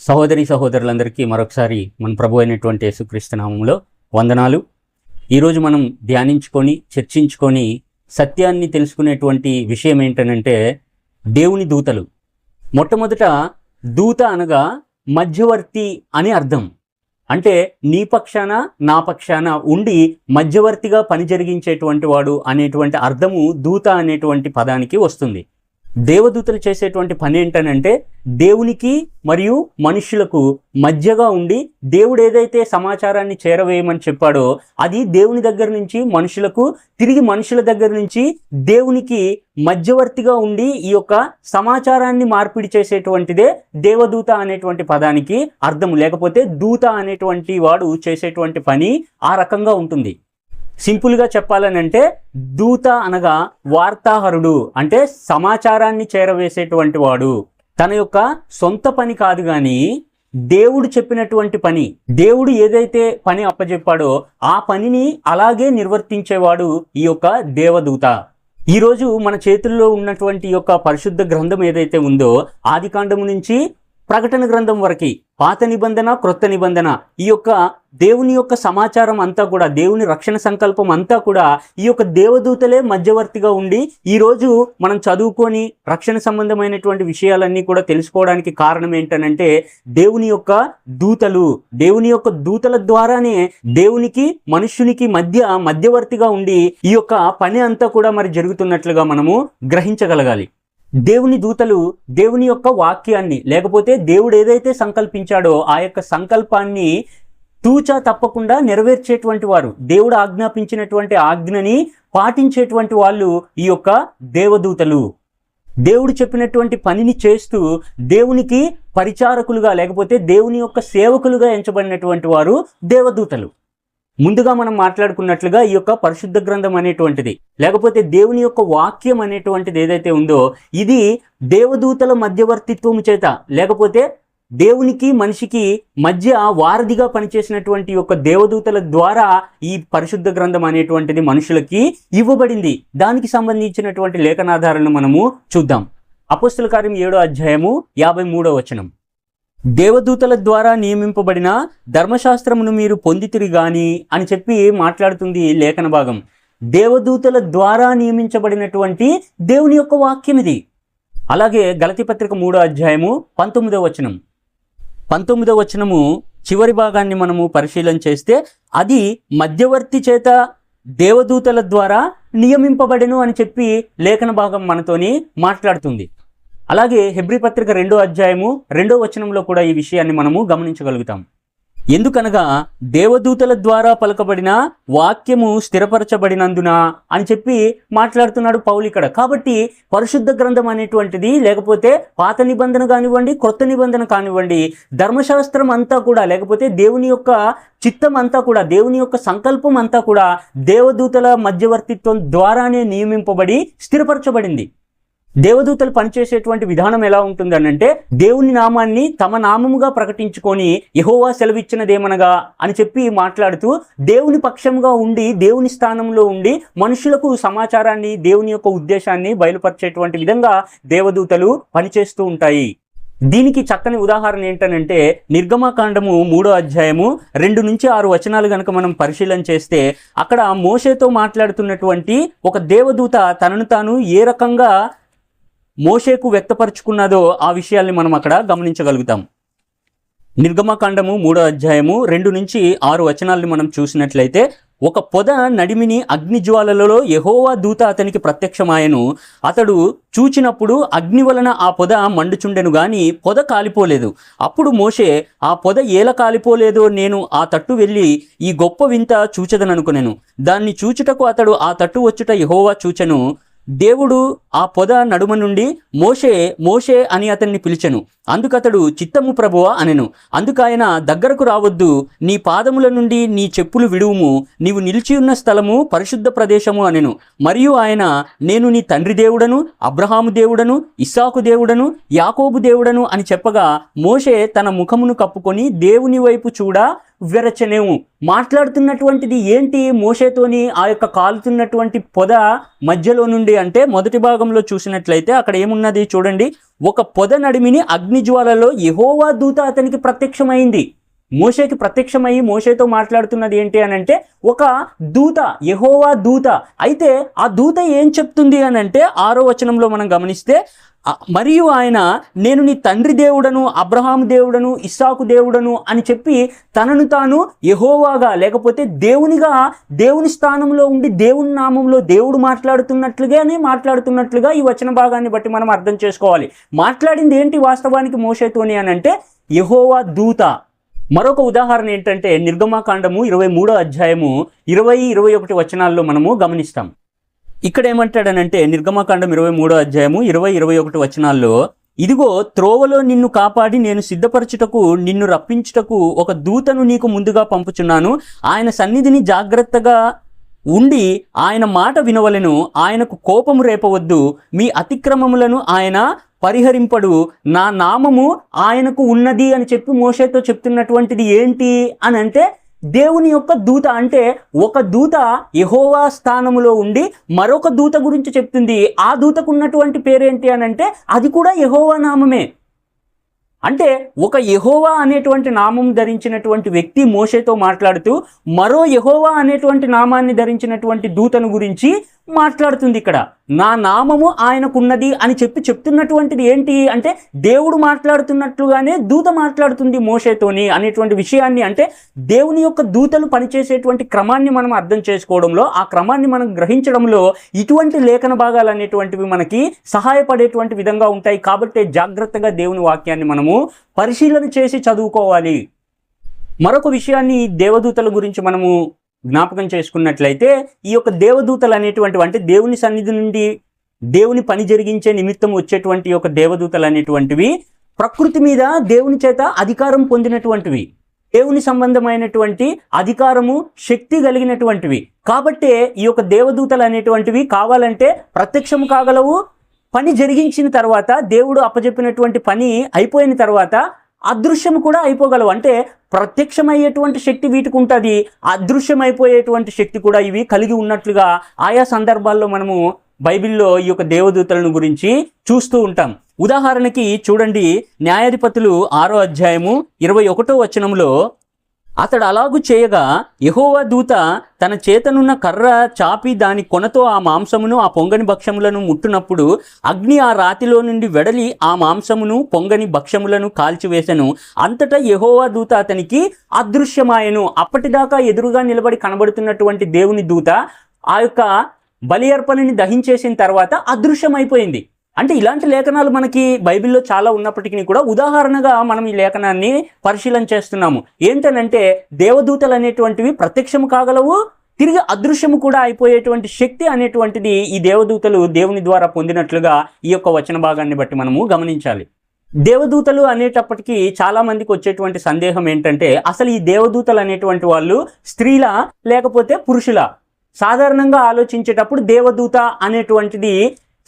సహోదరి సహోదరులందరికీ మరొకసారి మన ప్రభు అయినటువంటి యేసుక్రీస్తు నామములో వందనాలు. ఈరోజు మనం ధ్యానించుకొని చర్చించుకొని సత్యాన్ని తెలుసుకునేటువంటి విషయం ఏంటనంటే దేవుని దూతలు. మొట్టమొదట దూత అనగా మధ్యవర్తి అని అర్థం. అంటే నీ పక్షాన నా పక్షాన ఉండి మధ్యవర్తిగా పని జరిగించేటువంటి వాడు అనేటువంటి అర్థము దూత అనేటువంటి పదానికి వస్తుంది. దేవదూతలు చేసేటువంటి పని ఏంటనంటే దేవునికి మరియు మనుషులకు మధ్యగా ఉండి దేవుడు ఏదైతే సమాచారాన్ని చేరవేయమని చెప్పాడో అది దేవుని దగ్గర నుంచి మనుషులకు, తిరిగి మనుషుల దగ్గర నుంచి దేవునికి మధ్యవర్తిగా ఉండి ఈ యొక్క సమాచారాన్ని మార్పిడి చేసేటువంటిదే దేవదూత అనేటువంటి పదానికి అర్థము. లేకపోతే దూత అనేటువంటి వాడు చేసేటువంటి పని ఆ రకంగా ఉంటుంది. సింపుల్గా చెప్పాలనంటే దూత అనగా వార్తాహరుడు, అంటే సమాచారాన్ని చేరవేసేటువంటి వాడు. తన యొక్క సొంత పని కాదు కానీ దేవుడు చెప్పినటువంటి పని, దేవుడు ఏదైతే పని అప్పచెప్పాడో ఆ పనిని అలాగే నిర్వర్తించేవాడు ఈ యొక్క దేవదూత. ఈరోజు మన చేతుల్లో ఉన్నటువంటి యొక్క పరిశుద్ధ గ్రంథం ఏదైతే ఉందో ఆదికాండము నుంచి ప్రకటన గ్రంథం వరకు, పాత నిబంధన క్రొత్త నిబంధన, ఈ యొక్క దేవుని యొక్క సమాచారం అంతా కూడా, దేవుని రక్షణ సంకల్పం అంతా కూడా ఈ యొక్క దేవదూతలే మధ్యవర్తిగా ఉండి ఈరోజు మనం చదువుకొని రక్షణ సంబంధమైనటువంటి విషయాలన్నీ కూడా తెలుసుకోవడానికి కారణం ఏంటనంటే దేవుని యొక్క దూతలు. దేవుని యొక్క దూతల ద్వారానే దేవునికి మనుష్యునికి మధ్యవర్తిగా ఉండి ఈ యొక్క పని అంతా కూడా మరి జరుగుతున్నట్లుగా మనము గ్రహించగలగాలి. దేవుని దూతలు దేవుని యొక్క వాక్యాన్ని, లేకపోతే దేవుడు ఏదైతే సంకల్పించాడో ఆ యొక్క సంకల్పాన్ని తూచా తప్పకుండా నెరవేర్చేటువంటి వారు, దేవుడు ఆజ్ఞాపించినటువంటి ఆజ్ఞని పాటించేటువంటి వాళ్ళు ఈ యొక్క దేవదూతలు. దేవుడు చెప్పినటువంటి పనిని చేస్తూ దేవునికి పరిచారకులుగా, లేకపోతే దేవుని యొక్క సేవకులుగా ఎంచబడినటువంటి వారు దేవదూతలు. ముందుగా మనం మాట్లాడుకున్నట్లుగా ఈ యొక్క పరిశుద్ధ గ్రంథం అనేటువంటిది, లేకపోతే దేవుని యొక్క వాక్యం అనేటువంటిది ఏదైతే ఉందో ఇది దేవదూతల మధ్యవర్తిత్వము చేత, లేకపోతే దేవునికి మనిషికి మధ్య వారధిగా పనిచేసినటువంటి యొక్క దేవదూతల ద్వారా ఈ పరిశుద్ధ గ్రంథం అనేటువంటిది మనుషులకి ఇవ్వబడింది. దానికి సంబంధించినటువంటి లేఖనాధారాలను మనము చూద్దాం. అపోస్తల కార్యం 7వ అధ్యాయము 53వ వచనం. దేవదూతల ద్వారా నియమింపబడిన ధర్మశాస్త్రమును మీరు పొందితిరి గాని అని చెప్పి మాట్లాడుతుంది లేఖన భాగం. దేవదూతల ద్వారా నియమించబడినటువంటి దేవుని యొక్క వాక్యం ఇది. అలాగే గలతీ పత్రిక 3వ అధ్యాయము 19వ వచనం. 19వ వచనము చివరి భాగాన్ని మనము పరిశీలన చేస్తే అది మధ్యవర్తి చేత దేవదూతల ద్వారా నియమింపబడెను అని చెప్పి లేఖన భాగం మనతోని మాట్లాడుతుంది. అలాగే హెబ్రీ పత్రిక 2వ అధ్యాయము 2వ వచనంలో కూడా ఈ విషయాన్ని మనము గమనించగలుగుతాం. ఎందుకనగా దేవదూతల ద్వారా పలకబడిన వాక్యము స్థిరపరచబడినందున అని చెప్పి మాట్లాడుతున్నాడు పౌలు ఇక్కడ. కాబట్టి పరిశుద్ధ గ్రంథం అనేటువంటిది, లేకపోతే పాత నిబంధన కానివ్వండి క్రొత్త నిబంధన కానివ్వండి, ధర్మశాస్త్రం అంతా కూడా, లేకపోతే దేవుని యొక్క చిత్తం అంతా కూడా, దేవుని యొక్క సంకల్పం అంతా కూడా దేవదూతల మధ్యవర్తిత్వం ద్వారానే నియమింపబడి స్థిరపరచబడింది. దేవదూతలు పనిచేసేటువంటి విధానం ఎలా ఉంటుందనంటే దేవుని నామాన్ని తమ నామముగా ప్రకటించుకొని యెహోవా సెలవిచ్చినదేమనగా అని చెప్పి మాట్లాడుతూ దేవుని పక్షంగా ఉండి, దేవుని స్థానంలో ఉండి మనుషులకు సమాచారాన్ని, దేవుని యొక్క ఉద్దేశాన్ని బయలుపరిచేటువంటి విధంగా దేవదూతలు పనిచేస్తూ ఉంటాయి. దీనికి చక్కని ఉదాహరణ ఏంటనంటే నిర్గమకాండము 3వ అధ్యాయము 2 నుంచి 6 వచనాలు కనుక మనం పరిశీలన చేస్తే అక్కడ మోషేతో మాట్లాడుతున్నటువంటి ఒక దేవదూత తనను తాను ఏ రకంగా మోషేకు వ్యక్తపరుచుకున్నదో ఆ విషయాల్ని మనం అక్కడ గమనించగలుగుతాం. నిర్గమకాండము 3వ అధ్యాయము 2 నుంచి 6 వచనాల్ని మనం చూసినట్లయితే, ఒక పొద నడిమిని అగ్నిజ్వాలలలో యెహోవా దూత అతనికి ప్రత్యక్షమాయెను. అతడు చూచినప్పుడు అగ్ని వలన ఆ పొద మండుచుండెను గాని పొద కాలిపోలేదు. అప్పుడు మోషే ఆ పొద ఏల కాలిపోలేదో నేను ఆ తట్టు వెళ్ళి ఈ గొప్ప వింత చూచెదననుకొనెను. దాన్ని చూచుటకు అతడు ఆ తట్టు వచ్చుట యెహోవా చూచెను. దేవుడు ఆ పొద నడుమ నుండి మోషే మోషే అని అతన్ని పిలిచెను. అందుకతడు చిత్తము ప్రభువా అనెను. అందుకాయన దగ్గరకు రావద్దు, నీ పాదముల నుండి నీ చెప్పులు విడువుము, నీవు నిలిచి ఉన్న స్థలము పరిశుద్ధ ప్రదేశము అనెను. మరియు ఆయన నేను నీ తండ్రి దేవుడను, అబ్రహాము దేవుడను, ఇస్సాకు దేవుడను, యాకోబు దేవుడను అని చెప్పగా మోషే తన ముఖమును కప్పుకొని దేవుని వైపు చూడ వెరచనేము. మాట్లాడుతున్నటువంటిది ఏంటి? మోషేతోని ఆ యొక్క కాలుతున్నటువంటి పొద మధ్యలో నుండి, అంటే మొదటి భాగంలో చూసినట్లయితే అక్కడ ఏమున్నది చూడండి, ఒక పొద నడిమిని అగ్నిజ్వాలలో యెహోవా దూత అతనికి ప్రత్యక్షమైంది. మోషేకి ప్రత్యక్షమయ్యి మోషేతో మాట్లాడుతున్నది ఏంటి అని అంటే ఒక దూత, యెహోవా దూత. అయితే ఆ దూత ఏం చెప్తుంది అని అంటే 6వ వచనంలో మనం గమనిస్తే, మరియు ఆయన నేను నీ తండ్రి దేవుడను, అబ్రహాము దేవుడను, ఇస్సాకు దేవుడను అని చెప్పి తనను తాను యెహోవాగా లేకపోతే దేవునిగా, దేవుని స్థానంలో ఉండి దేవుని నామంలో దేవుడు మాట్లాడుతున్నట్లుగా ఈ వచన భాగాన్ని బట్టి మనం అర్థం చేసుకోవాలి. మాట్లాడింది ఏంటి వాస్తవానికి మోషేతోని అని అంటే యెహోవా దూత. మరొక ఉదాహరణ ఏంటంటే నిర్గమాకాండము 23వ అధ్యాయము 20-21 వచనాల్లో మనము గమనిస్తాం. ఇక్కడ ఏమంటాడనంటే నిర్గమాకాండం 23వ అధ్యాయము 20-21 వచనాల్లో, ఇదిగో త్రోవలో నిన్ను కాపాడి నేను సిద్ధపరచుటకు నిన్ను రప్పించుటకు ఒక దూతను నీకు ముందుగా పంపుచున్నాను. ఆయన సన్నిధిని జాగ్రత్తగా ఉండి ఆయన మాట వినవలెను. ఆయనకు కోపము రేపవద్దు. మీ అతిక్రమములను ఆయన పరిహరింపడు. నా నామము ఆయనకు ఉన్నది అని చెప్పి మోషేతో చెప్తున్నటువంటిది ఏంటి అని అంటే దేవుని యొక్క దూత. అంటే ఒక దూత యెహోవా స్థానములో ఉండి మరొక దూత గురించి చెప్తుంది. ఆ దూతకు ఉన్నటువంటి పేరేంటి అని అంటే అది కూడా యెహోవా నామమే. అంటే ఒక యెహోవా అనేటువంటి నామం ధరించినటువంటి వ్యక్తి మోషేతో మాట్లాడుతూ మరో యెహోవా అనేటువంటి నామాన్ని ధరించినటువంటి దూతను గురించి మాట్లాడుతుంది. ఇక్కడ నా నామము ఆయనకున్నది అని చెప్తున్నటువంటిది ఏంటి అంటే దేవుడు మాట్లాడుతున్నట్లుగానే దూత మాట్లాడుతుంది మోషేతోని అనేటువంటి విషయాన్ని, అంటే దేవుని యొక్క దూతలు పనిచేసేటువంటి క్రమాన్ని మనం అర్థం చేసుకోవడంలో, ఆ క్రమాన్ని మనం గ్రహించడంలో ఇటువంటి లేఖన భాగాలు అనేటువంటివి మనకి సహాయపడేటువంటి విధంగా ఉంటాయి. కాబట్టి జాగ్రత్తగా దేవుని వాక్యాన్ని మనము పరిశీలన చేసి చదువుకోవాలి. మరొక విషయాన్ని దేవదూతల గురించి మనము జ్ఞాపకం చేసుకున్నట్లయితే, ఈ యొక్క దేవదూతలు అనేటువంటివి అంటే దేవుని సన్నిధి నుండి దేవుని పని జరిగించే నిమిత్తం వచ్చేటువంటి యొక్క దేవదూతలు అనేటువంటివి ప్రకృతి మీద దేవుని చేత అధికారం పొందినటువంటివి, దేవుని సంబంధమైనటువంటి అధికారము, శక్తి కలిగినటువంటివి. కాబట్టే ఈ యొక్క దేవదూతలు అనేటువంటివి కావాలంటే ప్రత్యక్షము కాగలవు. పని జరిగించిన తర్వాత, దేవుడు అప్పచెప్పినటువంటి పని అయిపోయిన తర్వాత అదృశ్యం కూడా అయిపోగలవు. అంటే ప్రత్యక్షమయ్యేటువంటి శక్తి వీటికి ఉంటుంది, అదృశ్యమైపోయేటువంటి శక్తి కూడా ఇవి కలిగి ఉన్నట్లుగా ఆయా సందర్భాల్లో మనము బైబిల్లో ఈ యొక్క దేవదూతలను గురించి చూస్తూ ఉంటాం. ఉదాహరణకి చూడండి, న్యాయాధిపతులు 6వ అధ్యాయము 21వ వచనంలో, అతడు అలాగు చేయగా యెహోవా దూత తన చేతనున్న కర్ర చాపి దాని కొనతో ఆ మాంసమును ఆ పొంగని భక్ష్యములను ముట్టునప్పుడు అగ్ని ఆ రాతిలో నుండి వెడలి ఆ మాంసమును పొంగని భక్ష్యములను కాల్చివేసెను. అంతటా యెహోవా దూత అతనికి అదృశ్యమాయెను. అప్పటిదాకా ఎదురుగా నిలబడి కనబడుతున్నటువంటి దేవుని దూత ఆ యొక్క బలి అర్పణని దహించేసిన తర్వాత అదృశ్యమైపోయింది. అంటే ఇలాంటి లేఖనాలు మనకి బైబిల్లో చాలా ఉన్నప్పటికీ కూడా ఉదాహరణగా మనం ఈ లేఖనాన్ని పరిశీలన చేస్తున్నాము. ఏంటనంటే దేవదూతలు అనేటువంటివి ప్రత్యక్షము కాగలవు, తిరిగి అదృశ్యము కూడా అయిపోయేటువంటి శక్తి అనేటువంటిది ఈ దేవదూతలు దేవుని ద్వారా పొందినట్లుగా ఈ యొక్క వచన భాగాన్ని బట్టి మనము గమనించాలి. దేవదూతలు అనేటప్పటికీ చాలా మందికి వచ్చేటువంటి సందేహం ఏంటంటే, అసలు ఈ దేవదూతలు అనేటువంటి వాళ్ళు స్త్రీలా లేకపోతే పురుషులా? సాధారణంగా ఆలోచించేటప్పుడు దేవదూత అనేటువంటిది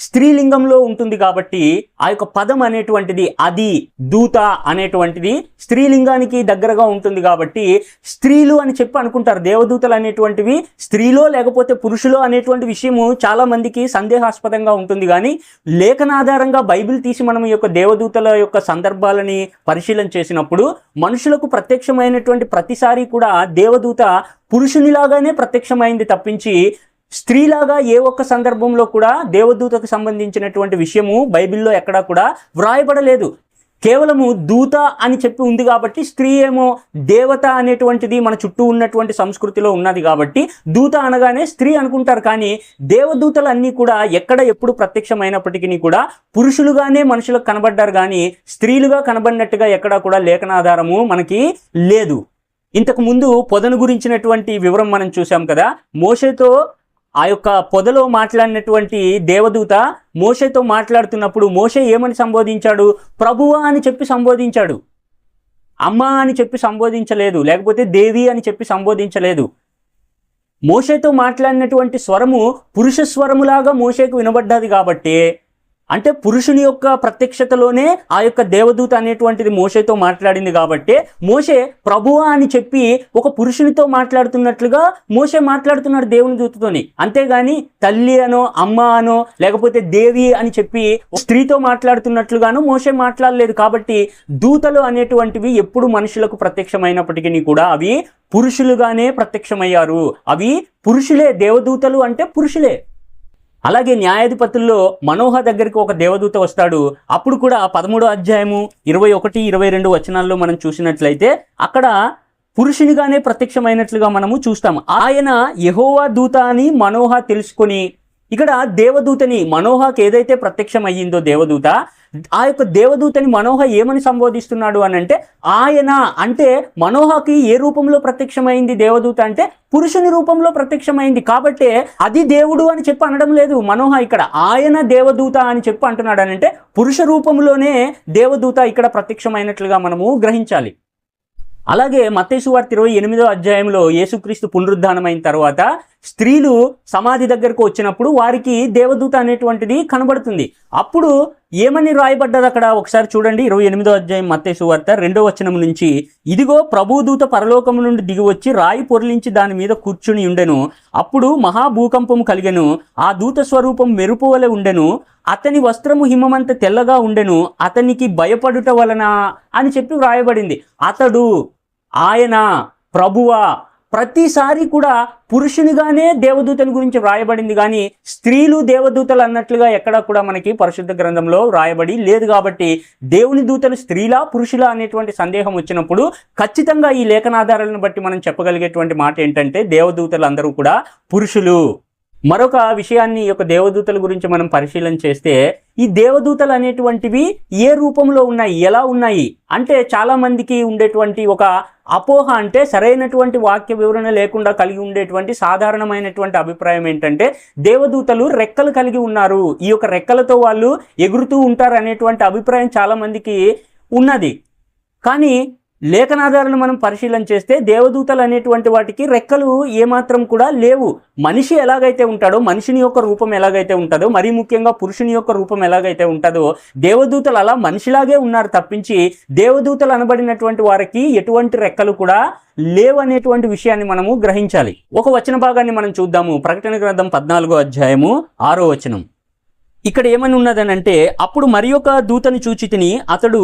స్త్రీలింగంలో ఉంటుంది కాబట్టి ఆ యొక్క పదం అనేటువంటిది, అది దూత అనేటువంటిది స్త్రీలింగానికి దగ్గరగా ఉంటుంది కాబట్టి స్త్రీలు అని చెప్పి అనుకుంటారు. దేవదూతలు అనేటువంటివి స్త్రీలో లేకపోతే పురుషులో అనేటువంటి విషయము చాలా మందికి సందేహాస్పదంగా ఉంటుంది. కానీ లేఖనాధారంగా బైబిల్ తీసి మనం ఈ యొక్క దేవదూతల యొక్క సందర్భాలని పరిశీలన చేసినప్పుడు మనుషులకు ప్రత్యక్షమైనటువంటి ప్రతిసారి కూడా దేవదూత పురుషునిలాగానే ప్రత్యక్షమైంది తప్పించి స్త్రీలాగా ఏ ఒక్క సందర్భంలో కూడా దేవదూతకు సంబంధించినటువంటి విషయము బైబిల్లో ఎక్కడా కూడా వ్రాయబడలేదు. కేవలము దూత అని చెప్పి ఉంది కాబట్టి, స్త్రీ ఏమో దేవత అనేటువంటిది మన చుట్టూ ఉన్నటువంటి సంస్కృతిలో ఉన్నది కాబట్టి దూత అనగానే స్త్రీ అనుకుంటారు. కానీ దేవదూతలు అన్నీ కూడా ఎక్కడ ఎప్పుడు ప్రత్యక్షమైనప్పటికీ కూడా పురుషులుగానే మనుషులకు కనబడ్డారు, కానీ స్త్రీలుగా కనబడినట్టుగా ఎక్కడా కూడా లేఖనాధారము మనకి లేదు. ఇంతకు ముందు పొదను గురించినటువంటి వివరం మనం చూసాం కదా. మోషేతో ఆ యొక్క పొదలో మాట్లాడినటువంటి దేవదూత మోషేతో మాట్లాడుతున్నప్పుడు మోషే ఏమని సంబోధించాడు? ప్రభువా అని చెప్పి సంబోధించాడు. అమ్మా అని చెప్పి సంబోధించలేదు, లేకపోతే దేవి అని చెప్పి సంబోధించలేదు. మోషేతో మాట్లాడినటువంటి స్వరము పురుష స్వరములాగా మోషేకు వినబడ్డది కాబట్టి అంటే పురుషుని యొక్క ప్రత్యక్షతలోనే ఆ యొక్క దేవదూత అనేటువంటిది మోషేతో మాట్లాడింది కాబట్టి మోషే ప్రభువా అని చెప్పి ఒక పురుషునితో మాట్లాడుతున్నట్లుగా మోషే మాట్లాడుతున్నాడు దేవుని దూతతోని. అంతేగాని తల్లి అనో అమ్మ అనో లేకపోతే దేవి అని చెప్పి స్త్రీతో మాట్లాడుతున్నట్లుగాను మోషే మాట్లాడలేదు. కాబట్టి దూతలు అనేటువంటివి ఎప్పుడు మనుషులకు ప్రత్యక్షమైనప్పటికీ కూడా అవి పురుషులుగానే ప్రత్యక్షమయ్యారు. అవి పురుషులే, దేవదూతలు అంటే పురుషులే. అలాగే న్యాయాధిపతుల్లో మనోహ దగ్గరికి ఒక దేవదూత వస్తాడు. అప్పుడు కూడా 13వ అధ్యాయము 21, 22 వచనాల్లో మనం చూసినట్లయితే అక్కడ పురుషునిగానే ప్రత్యక్షమైనట్లుగా మనము చూస్తాము. ఆయన యెహోవా దూత అని మనోహ తెలుసుకొని, ఇక్కడ దేవదూతని మనోహకి ఏదైతే ప్రత్యక్షం అయ్యిందో దేవదూత, ఆ యొక్క దేవదూతని మనోహ ఏమని సంబోధిస్తున్నాడు అని అంటే, ఆయన అంటే మనోహకి ఏ రూపంలో ప్రత్యక్షమైంది దేవదూత అంటే పురుషుని రూపంలో ప్రత్యక్షమైంది. కాబట్టి అది దేవుడు అని చెప్పి అనడం లేదు మనోహ, ఇక్కడ ఆయన దేవదూత అని చెప్పి అంటున్నాడు. అని అంటే పురుష రూపంలోనే దేవదూత ఇక్కడ ప్రత్యక్షమైనట్లుగా మనము గ్రహించాలి. అలాగే మత్తయి సువార్త 28వ అధ్యాయంలో యేసుక్రీస్తు పునరుద్ధానమైన తర్వాత స్త్రీలు సమాధి దగ్గరకు వచ్చినప్పుడు వారికి దేవదూత అనేటువంటిది కనబడుతుంది. అప్పుడు ఏమని రాయబడ్డది అక్కడ ఒకసారి చూడండి. 28వ అధ్యాయం మత్తయి సువార్త 2వ వచనం నుంచి, ఇదిగో ప్రభుదూత పరలోకము నుండి దిగివచ్చి రాయి పొర్లించి దాని మీద కూర్చుని ఉండెను. అప్పుడు మహాభూకంపము కలిగెను. ఆ దూత స్వరూపం మెరుపు వలె ఉండెను. అతని వస్త్రము హిమమంత తెల్లగా ఉండెను. అతనికి భయపడుట వలన అని చెప్పి వ్రాయబడింది. అతడు, ఆయన, ప్రభువా, ప్రతిసారి కూడా పురుషునిగానే దేవదూతని గురించి వ్రాయబడింది, కానీ స్త్రీలు దేవదూతలు అన్నట్లుగా ఎక్కడా కూడా మనకి పరిశుద్ధ గ్రంథంలో వ్రాయబడి లేదు. కాబట్టి దేవుని దూతలు స్త్రీలా పురుషులా అనేటువంటి సందేహం వచ్చినప్పుడు ఖచ్చితంగా ఈ లేఖనాధారాలను బట్టి మనం చెప్పగలిగేటువంటి మాట ఏంటంటే దేవదూతలు అందరూ కూడా పురుషులు. మరొక విషయాన్ని ఈ యొక్క దేవదూతల గురించి మనం పరిశీలన చేస్తే, ఈ దేవదూతలు అనేటువంటివి ఏ రూపంలో ఉన్నాయి, ఎలా ఉన్నాయి అంటే చాలా మందికి ఉండేటువంటి ఒక అపోహ, అంటే సరైనటువంటి వాక్య వివరణ లేకుండా కలిగి ఉండేటువంటి సాధారణమైనటువంటి అభిప్రాయం ఏంటంటే దేవదూతలు రెక్కలు కలిగి ఉన్నారు, ఈ యొక్క రెక్కలతో వాళ్ళు ఎగురుతూ ఉంటారు అనేటువంటి అభిప్రాయం చాలా మందికి ఉన్నది. కానీ లేఖనాధారాలను మనం పరిశీలన చేస్తే దేవదూతలు అనేటువంటి వాటికి రెక్కలు ఏమాత్రం కూడా లేవు. మనిషి ఎలాగైతే ఉంటాడో, మనిషిని యొక్క రూపం ఎలాగైతే ఉంటుందో, మరీ ముఖ్యంగా పురుషుని యొక్క రూపం ఎలాగైతే ఉంటుందో దేవదూతలు అలా మనిషిలాగే ఉన్నారు తప్పించి దేవదూతలు అనబడినటువంటి వారికి ఎటువంటి రెక్కలు కూడా లేవు అనేటువంటి విషయాన్ని మనము గ్రహించాలి. ఒక వచన భాగాన్ని మనం చూద్దాము. ప్రకటన గ్రంథం 14వ అధ్యాయము 6వ వచనం. ఇక్కడ ఏమని ఉన్నదనంటే, అప్పుడు మరి ఒక దూతను చూచితిని. అతడు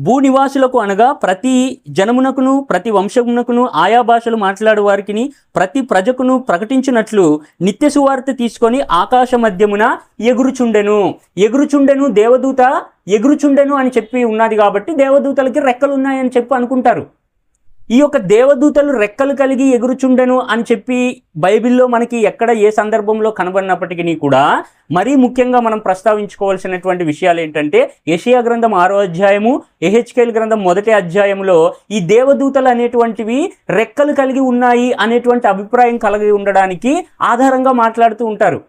భూనివాసులకు అనగా ప్రతి జనమునకును ప్రతి వంశమునకును ఆయా భాషలు మాట్లాడు వారికి ప్రతి ప్రజకును ప్రకటించినట్లు నిత్య సువార్త తీసుకొని ఆకాశ మధ్యమున ఎగురుచుండెను. దేవదూత ఎగురుచుండెను అని చెప్పి ఉన్నది కాబట్టి దేవదూతలకి రెక్కలు ఉన్నాయని చెప్పి అనుకుంటారు. ఈ యొక్క దేవదూతలు రెక్కలు కలిగి ఎగురుచుండెను అని చెప్పి బైబిల్లో మనకి ఎక్కడ ఏ సందర్భంలో కనబడినప్పటికీ కూడా మరీ ముఖ్యంగా మనం ప్రస్తావించుకోవాల్సినటువంటి విషయాలు ఏంటంటే, యెషయా గ్రంథం 6వ అధ్యాయము, యెహెజ్కేలు గ్రంథం 1వ అధ్యాయంలో ఈ దేవదూతలు అనేటువంటివి రెక్కలు కలిగి ఉన్నాయి అనేటువంటి అభిప్రాయం కలిగి ఉండడానికి ఆధారంగా మాట్లాడుతూ ఉంటారు.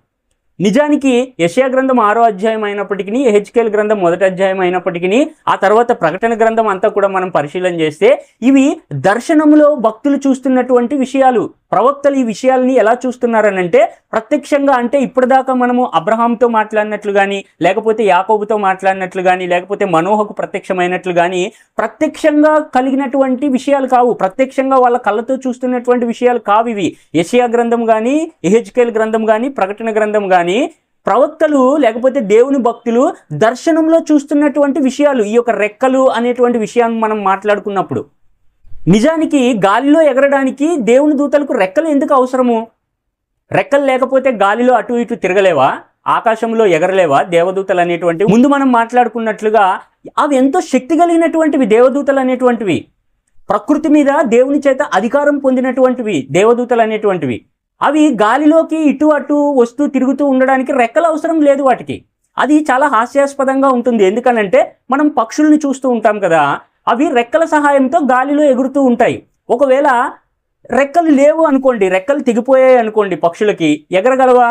నిజానికి యెషయా గ్రంథం 6వ అధ్యాయం అయినప్పటికీ, యెహెజ్కేలు గ్రంథం 1వ అధ్యాయం అయినప్పటికీ, ఆ తర్వాత ప్రకటన గ్రంథం అంతా కూడా మనం పరిశీలన చేస్తే ఇవి దర్శనంలో భక్తులు చూస్తున్నటువంటి విషయాలు. ప్రవక్తలు ఈ విషయాలని ఎలా చూస్తున్నారనంటే ప్రత్యక్షంగా, అంటే ఇప్పటిదాకా మనము అబ్రహాంతో మాట్లాడినట్లు కానీ, లేకపోతే యాకోబుతో మాట్లాడినట్లు కానీ, లేకపోతే మనోహకు ప్రత్యక్షమైనట్లు కానీ ప్రత్యక్షంగా కలిగినటువంటి విషయాలు కావు. ప్రత్యక్షంగా వాళ్ళ కళ్ళతో చూస్తున్నటువంటి విషయాలు కావు ఇవి. యెషయా గ్రంథం కానీ, యెహెజ్కేలు గ్రంథం కానీ, ప్రకటన గ్రంథం కానీ ప్రవక్తలు లేకపోతే దేవుని భక్తులు దర్శనంలో చూస్తున్నటువంటి విషయాలు. ఈ యొక్క రెక్కలు అనేటువంటి విషయాన్ని మనం మాట్లాడుకున్నప్పుడు నిజానికి గాలిలో ఎగరడానికి దేవుని దూతలకు రెక్కలు ఎందుకు అవసరము? రెక్కలు లేకపోతే గాలిలో అటు ఇటు తిరగలేవా? ఆకాశంలో ఎగరలేవా దేవదూతలు అనేటువంటివి? ముందు మనం మాట్లాడుకున్నట్లుగా అవి ఎంతో శక్తి కలిగినటువంటివి దేవదూతలు అనేటువంటివి. ప్రకృతి మీద దేవుని చేత అధికారం పొందినటువంటివి దేవదూతలు అనేటువంటివి. అవి గాలిలోకి ఇటు అటు వస్తూ తిరుగుతూ ఉండడానికి రెక్కలు అవసరం లేదు వాటికి. అది చాలా హాస్యాస్పదంగా ఉంటుంది. ఎందుకనంటే మనం పక్షుల్ని చూస్తూ ఉంటాం కదా, అవి రెక్కల సహాయంతో గాలిలో ఎగురుతూ ఉంటాయి. ఒకవేళ రెక్కలు లేవు అనుకోండి, రెక్కలు తెగిపోయాయి అనుకోండి, పక్షులకి ఎగరగలవా?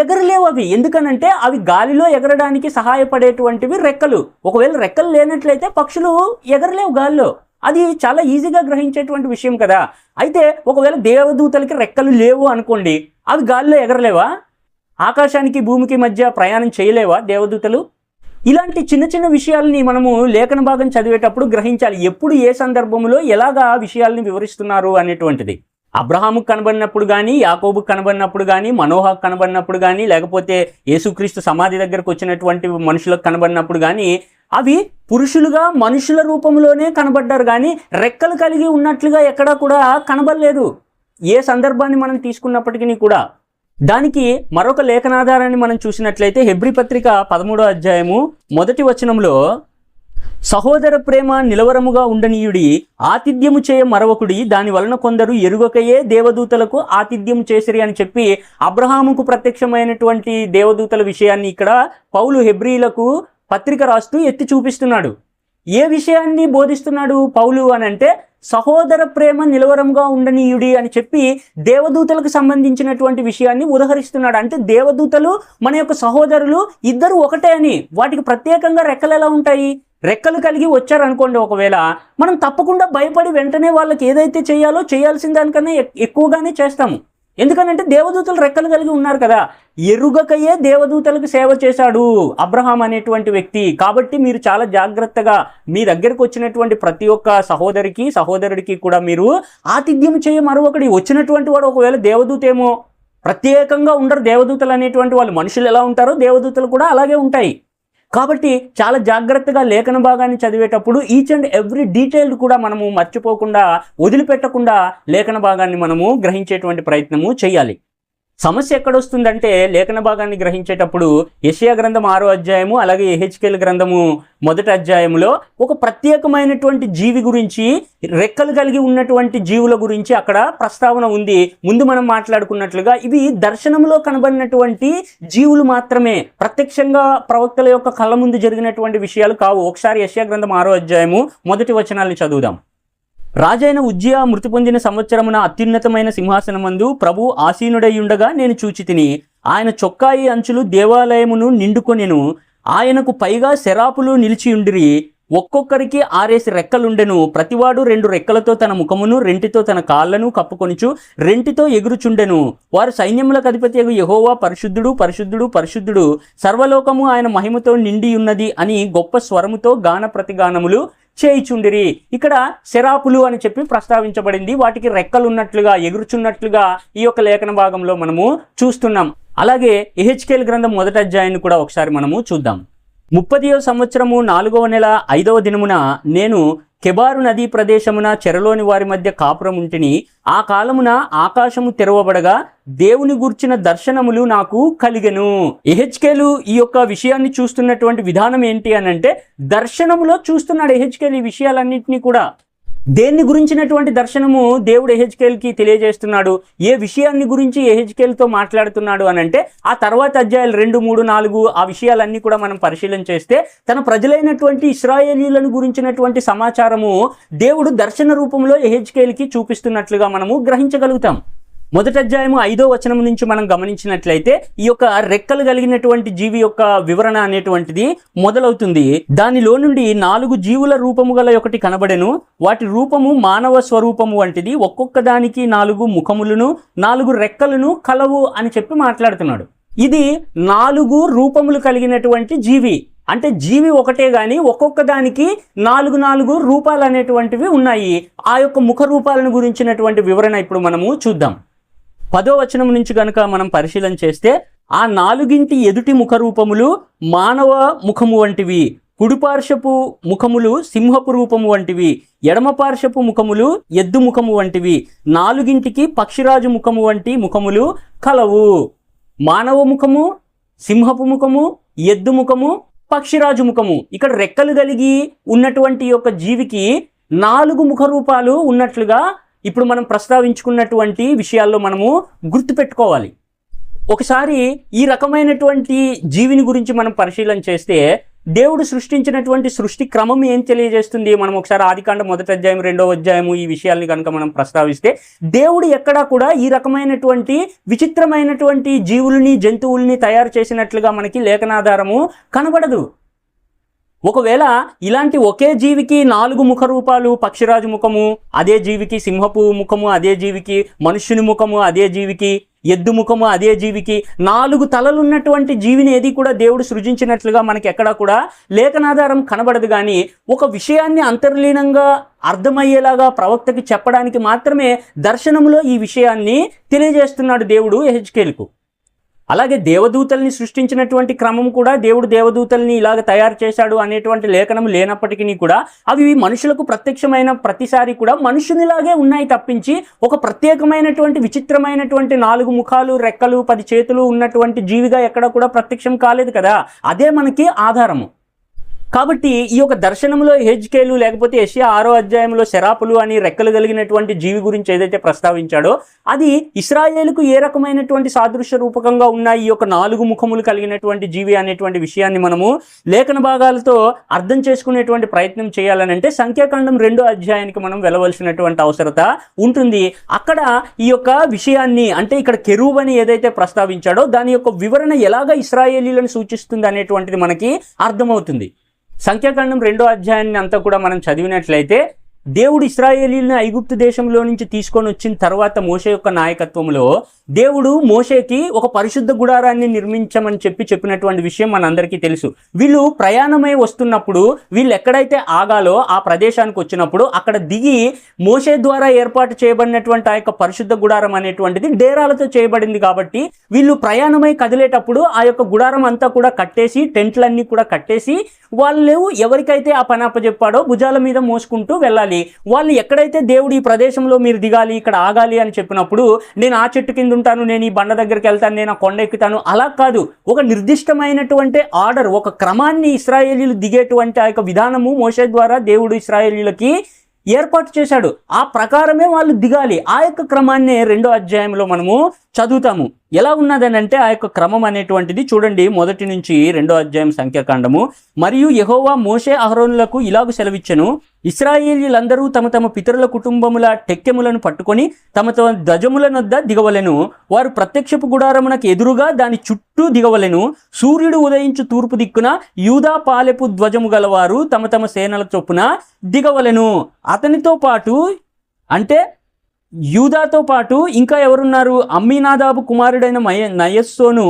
ఎగరలేవు అవి. ఎందుకనంటే అవి గాలిలో ఎగరడానికి సహాయపడేటువంటివి రెక్కలు. ఒకవేళ రెక్కలు లేనట్లయితే పక్షులు ఎగరలేవు గాలిలో. అది చాలా ఈజీగా గ్రహించేటువంటి విషయం కదా. అయితే ఒకవేళ దేవదూతలకి రెక్కలు లేవు అనుకోండి, అవి గాలిలో ఎగరలేవా? ఆకాశానికి భూమికి మధ్య ప్రయాణం చేయలేవా దేవదూతలు? ఇలాంటి చిన్న చిన్న విషయాల్ని మనము లేఖన భాగం చదివేటప్పుడు గ్రహించాలి. ఎప్పుడు ఏ సందర్భంలో ఎలాగా విషయాల్ని వివరిస్తున్నారు అనేటువంటిది. అబ్రహాముకు కనబడినప్పుడు కానీ, యాకోబుకు కనబడినప్పుడు కానీ, మనోహకు కనబడినప్పుడు కానీ, లేకపోతే యేసుక్రీస్తు సమాధి దగ్గరకు వచ్చినటువంటి మనుషులకు కనబడినప్పుడు కానీ, అవి పురుషులుగా మనుషుల రూపంలోనే కనబడ్డారు కానీ రెక్కలు కలిగి ఉన్నట్లుగా ఎక్కడా కూడా కనబడలేదు. ఏ సందర్భాన్ని మనం తీసుకున్నప్పటికీ కూడా. దానికి మరొక లేఖనాధారాన్ని మనం చూసినట్లయితే హెబ్రీ పత్రిక 13వ అధ్యాయము 1వ వచనంలో, సహోదర ప్రేమ నిలవరముగా ఉండనీయుడి, ఆతిథ్యము చేయ మరొకడి, దాని వలన కొందరు ఎరుగకయే దేవదూతలకు ఆతిథ్యం చేసిరి అని చెప్పి అబ్రహాముకు ప్రత్యక్షమైనటువంటి దేవదూతల విషయాన్ని ఇక్కడ పౌలు హెబ్రీలకు పత్రిక రాస్తూ ఎత్తి చూపిస్తున్నాడు. ఏ విషయాన్ని బోధిస్తున్నాడు పౌలు అని అంటే, సహోదర ప్రేమ నిలవరంగా ఉండనీయుడి అని చెప్పి దేవదూతలకు సంబంధించినటువంటి విషయాన్ని ఉదహరిస్తున్నాడు. అంటే దేవదూతలు మన యొక్క సహోదరులు ఇద్దరు ఒకటే అని. వాటికి ప్రత్యేకంగా రెక్కలు ఎలా ఉంటాయి? రెక్కలు కలిగి వచ్చారనుకోండి, ఒకవేళ మనం తప్పకుండా భయపడి వెంటనే వాళ్ళకి ఏదైతే చేయాలో చేయాల్సిన దానికన్నా ఎక్కువగానే చేస్తాము. ఎందుకనంటే దేవదూతలు రెక్కలు కలిగి ఉన్నారు కదా. ఎరుగకయే దేవదూతలకు సేవ చేశాడు అబ్రహాం అనేటువంటి వ్యక్తి. కాబట్టి మీరు చాలా జాగ్రత్తగా మీ దగ్గరకు వచ్చినటువంటి ప్రతి ఒక్క సహోదరుడికి కూడా మీరు ఆతిథ్యం చేయ మరొకటి. వచ్చినటువంటి వాడు ఒకవేళ దేవదూతేమో, ప్రత్యేకంగా ఉండరు దేవదూతలు అనేటువంటి వాళ్ళు. మనుషులు ఎలా ఉంటారో దేవదూతలు కూడా అలాగే ఉంటాయి. కాబట్టి చాలా జాగ్రత్తగా లేఖన భాగాన్ని చదివేటప్పుడు ఈచ్ అండ్ ఎవ్రీ డీటెయిల్ కూడా మనము మర్చిపోకుండా, వదిలిపెట్టకుండా లేఖన భాగాన్ని మనము గ్రహించేటువంటి ప్రయత్నము చేయాలి. సమస్య ఎక్కడొస్తుందంటే లేఖన భాగాన్ని గ్రహించేటప్పుడు యెషయా గ్రంథం 6వ అధ్యాయము, అలాగే యెహెజ్కేలు గ్రంథము 1వ అధ్యాయంలో ఒక ప్రత్యేకమైనటువంటి జీవి గురించి, రెక్కలు కలిగి ఉన్నటువంటి జీవుల గురించి అక్కడ ప్రస్తావన ఉంది. ముందు మనం మాట్లాడుకున్నట్లుగా ఇవి దర్శనంలో కనబడినటువంటి జీవులు మాత్రమే, ప్రత్యక్షంగా ప్రవక్తల యొక్క కళ్ళ ముందు జరిగినటువంటి విషయాలు కావు. ఒకసారి యెషయా గ్రంథం 6వ అధ్యాయము 1వ వచనాన్ని చదువుదాం. రాజైన ఉజ్జియా మృతి పొందిన సంవత్సరమున అత్యున్నతమైన సింహాసనమందు ప్రభు ఆసీనుడై ఉండగా నేను చూచితిని. ఆయన చొక్కాయి అంచులు దేవాలయమును నిండుకొనెను. ఆయనకు పైగా శరాపులు నిలిచియుండిరి. ఒక్కొక్కరికి 6 రెక్కలుండెను. ప్రతివాడు 2 రెక్కలతో తన ముఖమును, రెంటితో తన కాళ్లను కప్పుకొనుచు రెంటితో ఎగురుచుండెను. వారు సైన్యములకు అధిపతియగు యెహోవా పరిశుద్ధుడు, పరిశుద్ధుడు, పరిశుద్ధుడు, సర్వలోకము ఆయన మహిమతో నిండి ఉన్నది అని గొప్ప స్వరముతో గాన ప్రతిగానములు చేయిచుండిరి. ఇక్కడ శరాపులు అని చెప్పి ప్రస్తావించబడింది. వాటికి రెక్కలు ఉన్నట్లుగా, ఎగురుచున్నట్లుగా ఈ యొక్క లేఖన భాగంలో మనము చూస్తున్నాం. అలాగే యెహెజ్కేలు గ్రంథం 1వ అధ్యాయాన్ని కూడా ఒకసారి మనము చూద్దాం. 30వ సంవత్సరము 4వ నెల 5వ దినమున నేను కెబారు నదీ ప్రదేశమున చెరలోని వారి మధ్య కాపురం ఉంటిని. ఆ కాలమున ఆకాశము తెరవబడగా దేవుని గూర్చిన దర్శనములు నాకు కలిగెను. యెహెజ్కేలు ఈ యొక్క విషయాన్ని చూస్తున్నటువంటి విధానం ఏంటి అని అంటే, దర్శనములో చూస్తున్నాడు యెహెజ్కేలు ఈ విషయాలన్నింటినీ కూడా. దేన్ని గురించినటువంటి దర్శనము దేవుడు యెహెజ్కేలుకి తెలియజేస్తున్నాడు, ఏ విషయాన్ని గురించి యెహెజ్కేలుతో మాట్లాడుతున్నాడు అని అంటే, ఆ తర్వాత అధ్యాయాలు 2, 3, 4 ఆ విషయాలన్నీ కూడా మనం పరిశీలన చేస్తే తన ప్రజలైనటువంటి ఇశ్రాయేలీయులను గురించినటువంటి సమాచారము దేవుడు దర్శన రూపంలో యెహెజ్కేలుకి చూపిస్తున్నట్లుగా మనము గ్రహించగలుగుతాం. 1వ అధ్యాయము 5వ వచనం నుంచి మనం గమనించినట్లయితే ఈ యొక్క రెక్కలు కలిగినటువంటి జీవి యొక్క వివరణ అనేటువంటిది మొదలవుతుంది. దానిలో నుండి 4 జీవుల రూపము గల ఒకటి కనబడెను. వాటి రూపము మానవ స్వరూపము వంటిది. ఒక్కొక్క దానికి 4 ముఖములను 4 రెక్కలను కలవు అని చెప్పి మాట్లాడుతున్నాడు. ఇది 4 రూపములు కలిగినటువంటి జీవి. అంటే జీవి ఒకటే గాని ఒక్కొక్క దానికి 4 రూపాలు అనేటువంటివి ఉన్నాయి. ఆ యొక్క ముఖ రూపాలను గురించినటువంటి వివరణ ఇప్పుడు మనము చూద్దాం. 10వ వచనం నుంచి కనుక మనం పరిశీలన చేస్తే, ఆ 4 ఎదుటి ముఖ రూపములు మానవ ముఖము వంటివి, కుడిపార్శ్వపు ముఖములు సింహపు రూపము వంటివి, ఎడమ పార్శ్వపు ముఖములు ఎద్దు ముఖము వంటివి, 4 పక్షిరాజు ముఖము వంటి ముఖములు కలవు. మానవ ముఖము, సింహపు ముఖము, ఎద్దు ముఖము, పక్షిరాజు ముఖము. ఇక్కడ రెక్కలు కలిగి ఉన్నటువంటి యొక్క జీవికి 4 ముఖ రూపాలు ఉన్నట్లుగా ఇప్పుడు మనం ప్రస్తావించుకున్నటువంటి విషయాల్లో మనము గుర్తుపెట్టుకోవాలి. ఒకసారి ఈ రకమైనటువంటి జీవిని గురించి మనం పరిశీలన చేస్తే, దేవుడు సృష్టించినటువంటి సృష్టి క్రమం ఏం తెలియజేస్తుంది? మనం ఒకసారి ఆదికాండం 1వ అధ్యాయం 2వ అధ్యాయము ఈ విషయాల్ని కనుక మనం ప్రస్తావిస్తే, దేవుడు ఎక్కడా కూడా ఈ రకమైనటువంటి విచిత్రమైనటువంటి జీవుల్ని, జంతువుల్ని తయారు చేసినట్లుగా మనకి లేఖనాధారము కనబడదు. ఒకవేళ ఇలాంటి ఒకే జీవికి 4 ముఖ రూపాలు, పక్షిరాజు ముఖము అదే జీవికి, సింహపు ముఖము అదే జీవికి, మనుష్యుని ముఖము అదే జీవికి, ఎద్దు ముఖము అదే జీవికి, 4 తలలు ఉన్నటువంటి జీవిని ఏది కూడా దేవుడు సృజించినట్లుగా మనకి ఎక్కడా కూడా లేఖనాధారం కనబడదు. కానీ ఒక విషయాన్ని అంతర్లీనంగా అర్థమయ్యేలాగా ప్రవక్తకి చెప్పడానికి మాత్రమే దర్శనంలో ఈ విషయాన్ని తెలియజేస్తున్నాడు దేవుడు యెహెజ్కేలుకు. అలాగే దేవదూతల్ని సృష్టించినటువంటి క్రమం కూడా దేవుడు దేవదూతల్ని ఇలాగ తయారు చేశాడు అనేటువంటి లేఖనం లేనప్పటికీ కూడా అవి మనుషులకు ప్రత్యక్షమైన ప్రతిసారి కూడా మనుషునిలాగే ఉన్నాయి తప్పించి ఒక ప్రత్యేకమైనటువంటి విచిత్రమైనటువంటి 4 ముఖాలు, రెక్కలు, 10 చేతులు ఉన్నటువంటి జీవిగా ఎక్కడ కూడా ప్రత్యక్షం కాలేదు కదా. అదే మనకి ఆధారము. కాబట్టి ఈ యొక్క దర్శనంలో యెహెజ్కేలు లేకపోతే యెషయా 6వ అధ్యాయంలో శరాపులు అని రెక్కలు కలిగినటువంటి జీవి గురించి ఏదైతే ప్రస్తావించాడో అది ఇశ్రాయేలుకు ఏ రకమైనటువంటి సాదృశ్య రూపకంగా ఉన్న ఈ యొక్క 4 ముఖములు కలిగినటువంటి జీవి అనేటువంటి విషయాన్ని మనము లేఖన భాగాలతో అర్థం చేసుకునేటువంటి ప్రయత్నం చేయాలనంటే సంఖ్యాకాండం 2వ అధ్యాయానికి మనం వెళ్ళవలసినటువంటి అవసరత ఉంటుంది. అక్కడ ఈ యొక్క విషయాన్ని అంటే ఇక్కడ కెరూబ్ అని ఏదైతే ప్రస్తావించాడో దాని యొక్క వివరణ ఎలాగ ఇశ్రాయేలీలను సూచిస్తుంది అనేటువంటిది మనకి అర్థమవుతుంది. సంఖ్యాకాండం 2వ అధ్యాయాన్ని అంతా కూడా మనం చదివినట్లయితే దేవుడు ఇశ్రాయేలీలను ఐగుప్తు దేశంలో నుంచి తీసుకొని వచ్చిన తర్వాత మోషే యొక్క నాయకత్వంలో దేవుడు మోషేకి ఒక పరిశుద్ధ గుడారాన్ని నిర్మించమని చెప్పినటువంటి విషయం మనందరికీ తెలుసు. వీళ్ళు ప్రయాణమై వస్తున్నప్పుడు వీళ్ళు ఎక్కడైతే ఆగాలో ఆ ప్రదేశానికి వచ్చినప్పుడు అక్కడ దిగి మోషే ద్వారా ఏర్పాటు చేయబడినటువంటి ఆ యొక్క పరిశుద్ధ గుడారం అనేటువంటిది డేరాలతో చేయబడింది. కాబట్టి వీళ్ళు ప్రయాణమై కదిలేటప్పుడు ఆ యొక్క గుడారం అంతా కూడా కట్టేసి, టెంట్లన్నీ కూడా కట్టేసి వాళ్ళు ఎవరికైతే ఆ పని అప్పచెప్పాడో భుజాల మీద మోసుకుంటూ వెళ్ళాలి. వాళ్ళు ఎక్కడైతే దేవుడు ఈ ప్రదేశంలో మీరు దిగాలి, ఇక్కడ ఆగాలి అని చెప్పినప్పుడు నేను ఆ చెట్టు కింద ఉంటాను, నేను ఈ బండ దగ్గరికి వెళ్తాను, నేను ఆ కొండ ఎక్కుతాను, అలా కాదు. ఒక నిర్దిష్టమైనటువంటి ఆర్డర్, ఒక క్రమాన్ని ఇశ్రాయేలీలు దిగేటువంటి ఆ యొక్క విధానము మోషే ద్వారా దేవుడు ఇశ్రాయేలీలకి ఏర్పాటు చేశాడు. ఆ ప్రకారమే వాళ్ళు దిగాలి. ఆ యొక్క క్రమాన్ని 2వ అధ్యాయంలో మనము చదువుతాము. ఎలా ఉన్నదని అంటే ఆ యొక్క క్రమం అనేటువంటిది చూడండి, 1 నుంచి 2వ అధ్యాయం సంఖ్యాకాండము. మరియు యెహోవా మోషే అహరోనులకు ఇలాగు సెలవిచ్చెను, ఇశ్రాయేలీలందరూ తమ తమ పితరుల కుటుంబముల టెక్కెములను పట్టుకొని తమ తమ ధ్వజముల నొద్ద దిగవలెను. వారు ప్రత్యక్షపు గుడారమునకు ఎదురుగా దాని చుట్టూ దిగవలెను. సూర్యుడు ఉదయించు తూర్పు దిక్కున యూదా పాలెపు ధ్వజము గలవారు తమ తమ సేనల చొప్పున దిగవలెను. అతనితో పాటు అంటే యూదాతో పాటు ఇంకా ఎవరున్నారు? అమ్మీనాదాబు కుమారుడైన నయస్సోను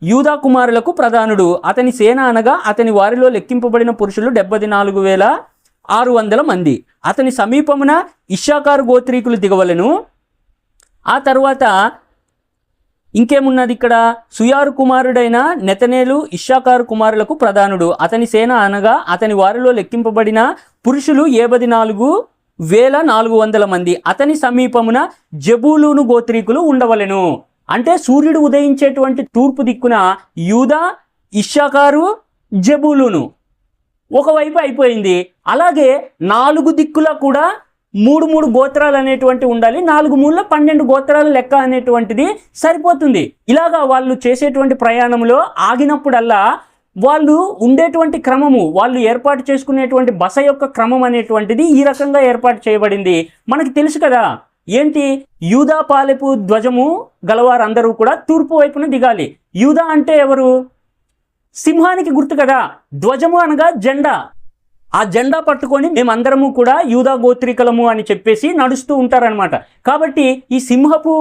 యూదా కుమారులకు ప్రధానుడు. అతని సేన అనగా అతని వారిలో లెక్కింపబడిన పురుషులు 74,600 మంది. అతని సమీపమున ఇశ్శాకారు గోత్రీకులు దిగవలెను. ఆ తర్వాత ఇంకేమున్నది ఇక్కడ? సుయారు కుమారుడైన నెతనేలు ఇశ్శాకారు కుమారులకు ప్రధానుడు. అతని సేన అనగా అతని వారిలో లెక్కింపబడిన పురుషులు 74,400 మంది. అతని సమీపమున జబూలూను గోత్రీకులు ఉండవలెను. అంటే సూర్యుడు ఉదయించేటువంటి తూర్పు దిక్కున యూదా, ఇశ్శాకారు, జబూలూను ఒకవైపు అయిపోయింది. అలాగే 4 దిక్కులా కూడా 3 గోత్రాలు అనేటువంటి ఉండాలి. 4 మూల 12 గోత్రాల లెక్క అనేటువంటిది సరిపోతుంది. ఇలాగా వాళ్ళు చేసేటువంటి ప్రయాణంలో ఆగినప్పుడల్లా వాళ్ళు ఉండేటువంటి క్రమము, వాళ్ళు ఏర్పాటు చేసుకునేటువంటి బస యొక్క క్రమం అనేటువంటిది ఈ రకంగా ఏర్పాటు చేయబడింది. మనకి తెలుసు కదా ఏంటి? యూదా పాలెపు ధ్వజము గలవారందరూ కూడా తూర్పు వైపున దిగాలి. యూదా అంటే ఎవరు? సింహానికి గుర్తు కదా. ధ్వజము అనగా జెండా. ఆ జెండా పట్టుకొని మేమందరము కూడా యూదా గోత్రికలము అని చెప్పేసి నడుస్తూ ఉంటారనమాట. కాబట్టి ఈ సింహపు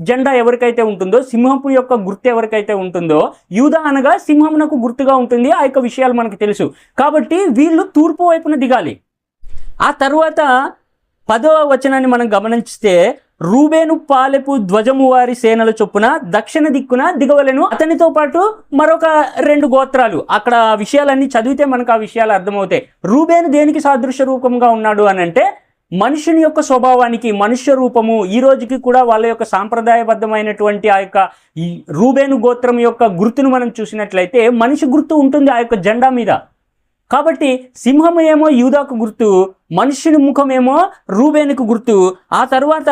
జెండా ఎవరికైతే ఉంటుందో, సింహపు యొక్క గుర్తు ఎవరికైతే ఉంటుందో, యూదా అనగా సింహమునకు గుర్తుగా ఉంటుంది. ఆ యొక్క విషయాలు మనకు తెలుసు. కాబట్టి వీళ్ళు తూర్పు వైపున దిగాలి. ఆ తర్వాత 10వ వచనాన్ని మనం గమనిస్తే, రూబేను పాలెపు ధ్వజము వారి సేనల చొప్పున దక్షిణ దిక్కున దిగవలెను. అతనితో పాటు మరొక 2 గోత్రాలు. అక్కడ విషయాలన్నీ చదివితే మనకు ఆ విషయాలు అర్థమవుతాయి. రూబేను దేనికి సాదృశ్య రూపంగా ఉన్నాడు అని అంటే మనుషుని యొక్క స్వభావానికి, మనుష్య రూపము. ఈ రోజుకి కూడా వాళ్ళ యొక్క సాంప్రదాయబద్ధమైనటువంటి ఆ యొక్క రూబేను గోత్రం యొక్క గుర్తును మనం చూసినట్లయితే మనిషి గుర్తు ఉంటుంది ఆ యొక్క జెండా మీద. కాబట్టి సింహము ఏమో యూదాకు గుర్తు, మనుష్యుని ముఖమేమో రూబేనుకు గుర్తు. ఆ తర్వాత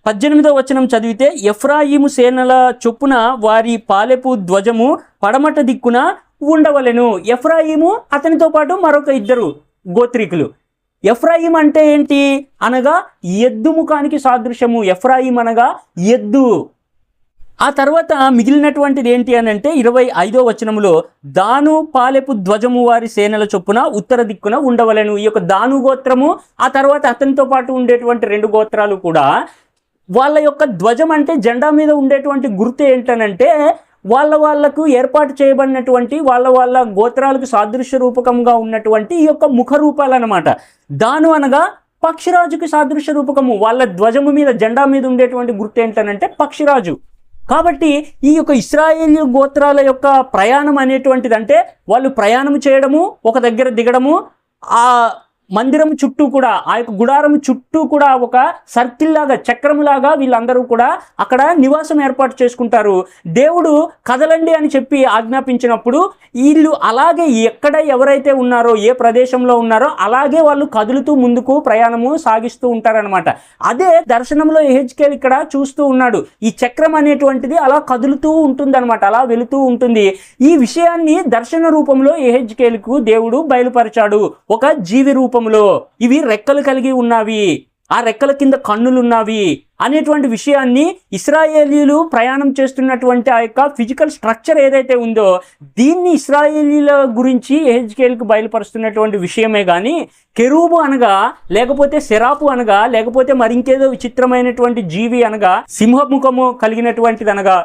18వ వచనం చదివితే, ఎఫ్రాయిము సేనల చొప్పున వారి పాలెపు ధ్వజము పడమట దిక్కున ఉండవలెను. ఎఫ్రాయిము అతనితో పాటు మరొక 2 గోత్రికులు. ఎఫ్రాయిం అంటే ఏంటి అనగా ఎద్దు ముఖానికి సాదృశ్యము. ఎఫ్రాయిం అనగా ఎద్దు. ఆ తర్వాత మిగిలినటువంటిది ఏంటి అని అంటే 25వ వచనములో దాను పాలెపు ధ్వజము వారి సేనల చొప్పున ఉత్తర దిక్కున ఉండవలెను. ఈ యొక్క దాను గోత్రము ఆ తర్వాత అతనితో పాటు ఉండేటువంటి 2 గోత్రాలు కూడా వాళ్ళ యొక్క ధ్వజం అంటే జెండా మీద ఉండేటువంటి గుర్తు ఏంటనంటే వాళ్ళకు ఏర్పాటు చేయబడినటువంటి వాళ్ళ గోత్రాలకు సాదృశ్య రూపకంగా ఉన్నటువంటి ఈ యొక్క ముఖ రూపాలు అనమాట. దాను అనగా పక్షిరాజుకి సాదృశ్య రూపకము. వాళ్ళ ధ్వజము మీద జెండా మీద ఉండేటువంటి గుర్తు ఏంటనంటే పక్షిరాజు. కాబట్టి ఈ యొక్క ఇశ్రాయేలు గోత్రాల యొక్క ప్రయాణం అనేటువంటిది అంటే వాళ్ళు ప్రయాణం చేయడము, ఒక దగ్గర దిగడము, ఆ మందిరం చుట్టూ కూడా ఆ యొక్క గుడారం చుట్టూ కూడా ఒక సర్కిల్ లాగా చక్రములాగా వీళ్ళందరూ కూడా అక్కడ నివాసం ఏర్పాటు చేసుకుంటారు. దేవుడు కదలండి అని చెప్పి ఆజ్ఞాపించినప్పుడు వీళ్ళు అలాగే ఎక్కడ ఎవరైతే ఉన్నారో ఏ ప్రదేశంలో ఉన్నారో అలాగే వాళ్ళు కదులుతూ ముందుకు ప్రయాణము సాగిస్తూ ఉంటారనమాట. అదే దర్శనంలో యెహెజ్కేలు ఇక్కడ చూస్తూ ఉన్నాడు. ఈ చక్రం అనేటువంటిది అలా కదులుతూ ఉంటుంది అనమాట, అలా వెళుతూ ఉంటుంది. ఈ విషయాన్ని దర్శన రూపంలో యెహెజ్కేలుకు దేవుడు బయలుపరిచాడు. ఒక జీవి రూపంలో ఇవి రెక్కలు కలిగి ఉన్నవి, ఆ రెక్కల కింద కన్నులున్నవి అనేటువంటి విషయాన్ని ఇశ్రాయేలీలు ప్రయాణం చేస్తున్నటువంటి ఆ యొక్క ఫిజికల్ స్ట్రక్చర్ ఏదైతే ఉందో దీన్ని ఇశ్రాయేలీల గురించి యెహెజ్కేలుకు బయలుపరుస్తున్నటువంటి విషయమే కానీ కెరూబు అనగా లేకపోతే సెరాపు అనగా లేకపోతే మరింకేదో విచిత్రమైనటువంటి జీవి అనగా సింహముఖము కలిగినటువంటిది అనగా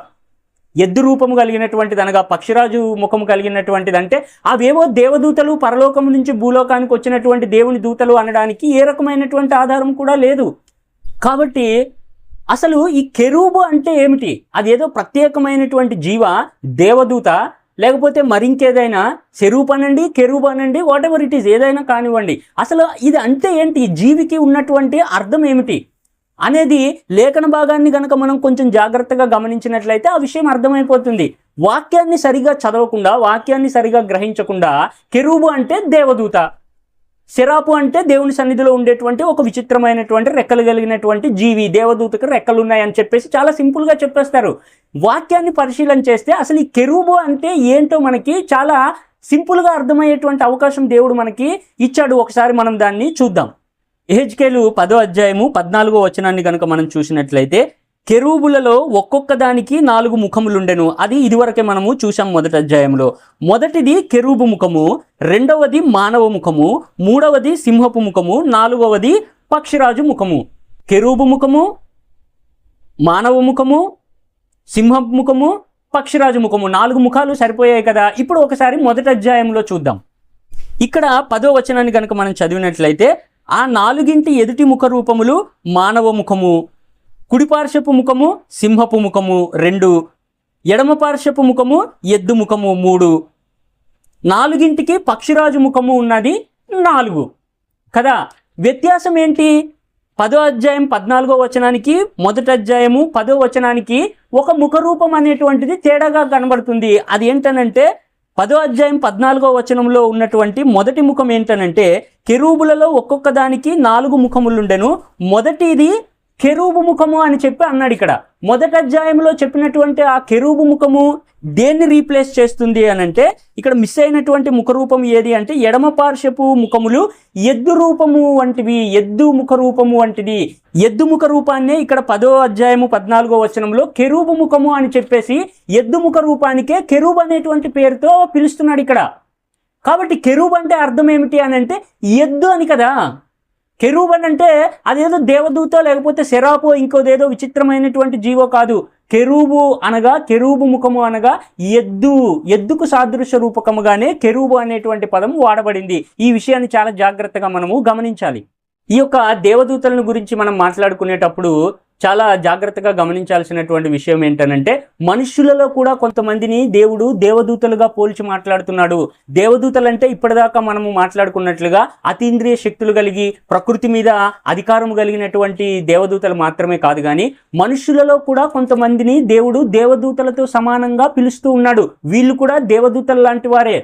ఎద్దు రూపము కలిగినటువంటిది అనగా పక్షిరాజు ముఖము కలిగినటువంటిది అంటే అవేవో దేవదూతలు పరలోకం నుంచి భూలోకానికి వచ్చినటువంటి దేవుని దూతలు అనడానికి ఏ రకమైనటువంటి ఆధారం కూడా లేదు. కాబట్టి అసలు ఈ కెరూబు అంటే ఏమిటి? అదేదో ప్రత్యేకమైనటువంటి జీవ, దేవదూత, లేకపోతే మరింకేదైనా సెరూప్ అనండి, కెరూబ్ అనండి, వాట్ ఎవర్ ఇట్ ఈస్, ఏదైనా కానివ్వండి. అసలు ఇది అంటే ఏంటి? జీవికి ఉన్నటువంటి అర్థం ఏమిటి అనేది లేఖన భాగాన్ని కనుక మనం కొంచెం జాగ్రత్తగా గమనించినట్లయితే ఆ విషయం అర్థమైపోతుంది. వాక్యాన్ని సరిగా చదవకుండా, వాక్యాన్ని సరిగా గ్రహించకుండా కెరూబు అంటే దేవదూత, సెరాపు అంటే దేవుని సన్నిధిలో ఉండేటువంటి ఒక విచిత్రమైనటువంటి రెక్కలు కలిగినటువంటి జీవి, దేవదూతకు రెక్కలు ఉన్నాయని చెప్పేసి చాలా సింపుల్గా చెప్పేస్తారు. వాక్యాన్ని పరిశీలన చేస్తే అసలు ఈ కెరూబు అంటే ఏంటో మనకి చాలా సింపుల్గా అర్థమయ్యేటువంటి అవకాశం దేవుడు మనకి ఇచ్చాడు. ఒకసారి మనం దాన్ని చూద్దాం. యెహెజ్కేలు 10వ అధ్యాయము 14వ వచనాన్ని కనుక మనం చూసినట్లయితే కెరూబులలో ఒక్కొక్క దానికి 4 ముఖములుండెను. అది ఇదివరకే మనము చూసాం మొదటి అధ్యాయంలో. మొదటిది కెరూబు ముఖము, రెండవది మానవ ముఖము, మూడవది సింహపు ముఖము, నాలుగవది పక్షిరాజు ముఖము. కెరూబు ముఖము, మానవ ముఖము, సింహపు ముఖము, పక్షిరాజు ముఖము, 4 ముఖాలు సరిపోయాయి కదా. ఇప్పుడు ఒకసారి మొదటి అధ్యాయంలో చూద్దాం. ఇక్కడ 10వ వచనాన్ని కనుక మనం చదివినట్లయితే ఆ 4 ఎదుటి ముఖ రూపములు మానవ ముఖము, కుడిపార్శ్వపు ముఖము సింహపు ముఖము 2, ఎడమ పార్శ్వపు ముఖము ఎద్దు ముఖము 3, 4 పక్షిరాజు ముఖము ఉన్నది 4 కదా. వ్యత్యాసం ఏంటి? 10వ అధ్యాయం 14వ వచనానికి మొదటి అధ్యాయము 10వ వచనానికి ఒక ముఖ రూపం అనేటువంటిది తేడాగా కనబడుతుంది. అది ఏంటనంటే 10వ అధ్యాయం 14వ వచనంలో ఉన్నటువంటి మొదటి ముఖం ఏంటనంటే కెరూబులలో ఒక్కొక్క దానికి 4 ముఖములుండెను. మొదటిది కెరూబు ముఖము అని చెప్పి అన్నాడు. ఇక్కడ మొదటి అధ్యాయంలో చెప్పినటువంటి ఆ కెరూబు ముఖము దేన్ని రీప్లేస్ చేస్తుంది అనంటే ఇక్కడ మిస్ అయినటువంటి ముఖ రూపం ఏది అంటే ఎడమ పార్శ్వపు ముఖములు ఎద్దు రూపము వంటివి, ఎద్దు ముఖ రూపము వంటిది. ఎద్దు ముఖ రూపాన్నే ఇక్కడ 10వ అధ్యాయము 14వ వచనంలో కెరూబు ముఖము అని చెప్పేసి ఎద్దు ముఖ రూపానికే కెరూబ్ అనేటువంటి పేరుతో పిలుస్తున్నాడు ఇక్కడ. కాబట్టి కెరూబ్ అంటే అర్థం ఏమిటి అని అంటే ఎద్దు అని కదా. కెరూబ్ అంటే అదేదో దేవదూత లేకపోతే సెరాపో ఇంకోదేదో విచిత్రమైనటువంటి జీవో కాదు. కెరూబు అనగా కెరూబు ముఖము అనగా ఎద్దుకు సాదృశ్య రూపకముగానే కెరూబు అనేటువంటి పదం వాడబడింది. ఈ విషయాన్ని చాలా జాగ్రత్తగా మనము గమనించాలి. ఈ యొక్క దేవదూతలను గురించి మనం మాట్లాడుకునేటప్పుడు చాలా జాగ్రత్తగా గమనించాల్సినటువంటి విషయం ఏంటనంటే మనుష్యులలో కూడా కొంతమందిని దేవుడు దేవదూతలుగా పోల్చి మాట్లాడుతున్నాడు. దేవదూతలంటే ఇప్పటిదాకా మనము మాట్లాడుకున్నట్లుగా అతీంద్రియ శక్తులు కలిగి ప్రకృతి మీద అధికారం కలిగినటువంటి దేవదూతలు మాత్రమే కాదు, కానీ మనుష్యులలో కూడా కొంతమందిని దేవుడు దేవదూతలతో సమానంగా పిలుస్తూ ఉన్నాడు. వీళ్ళు కూడా దేవదూతలు లాంటి వారే.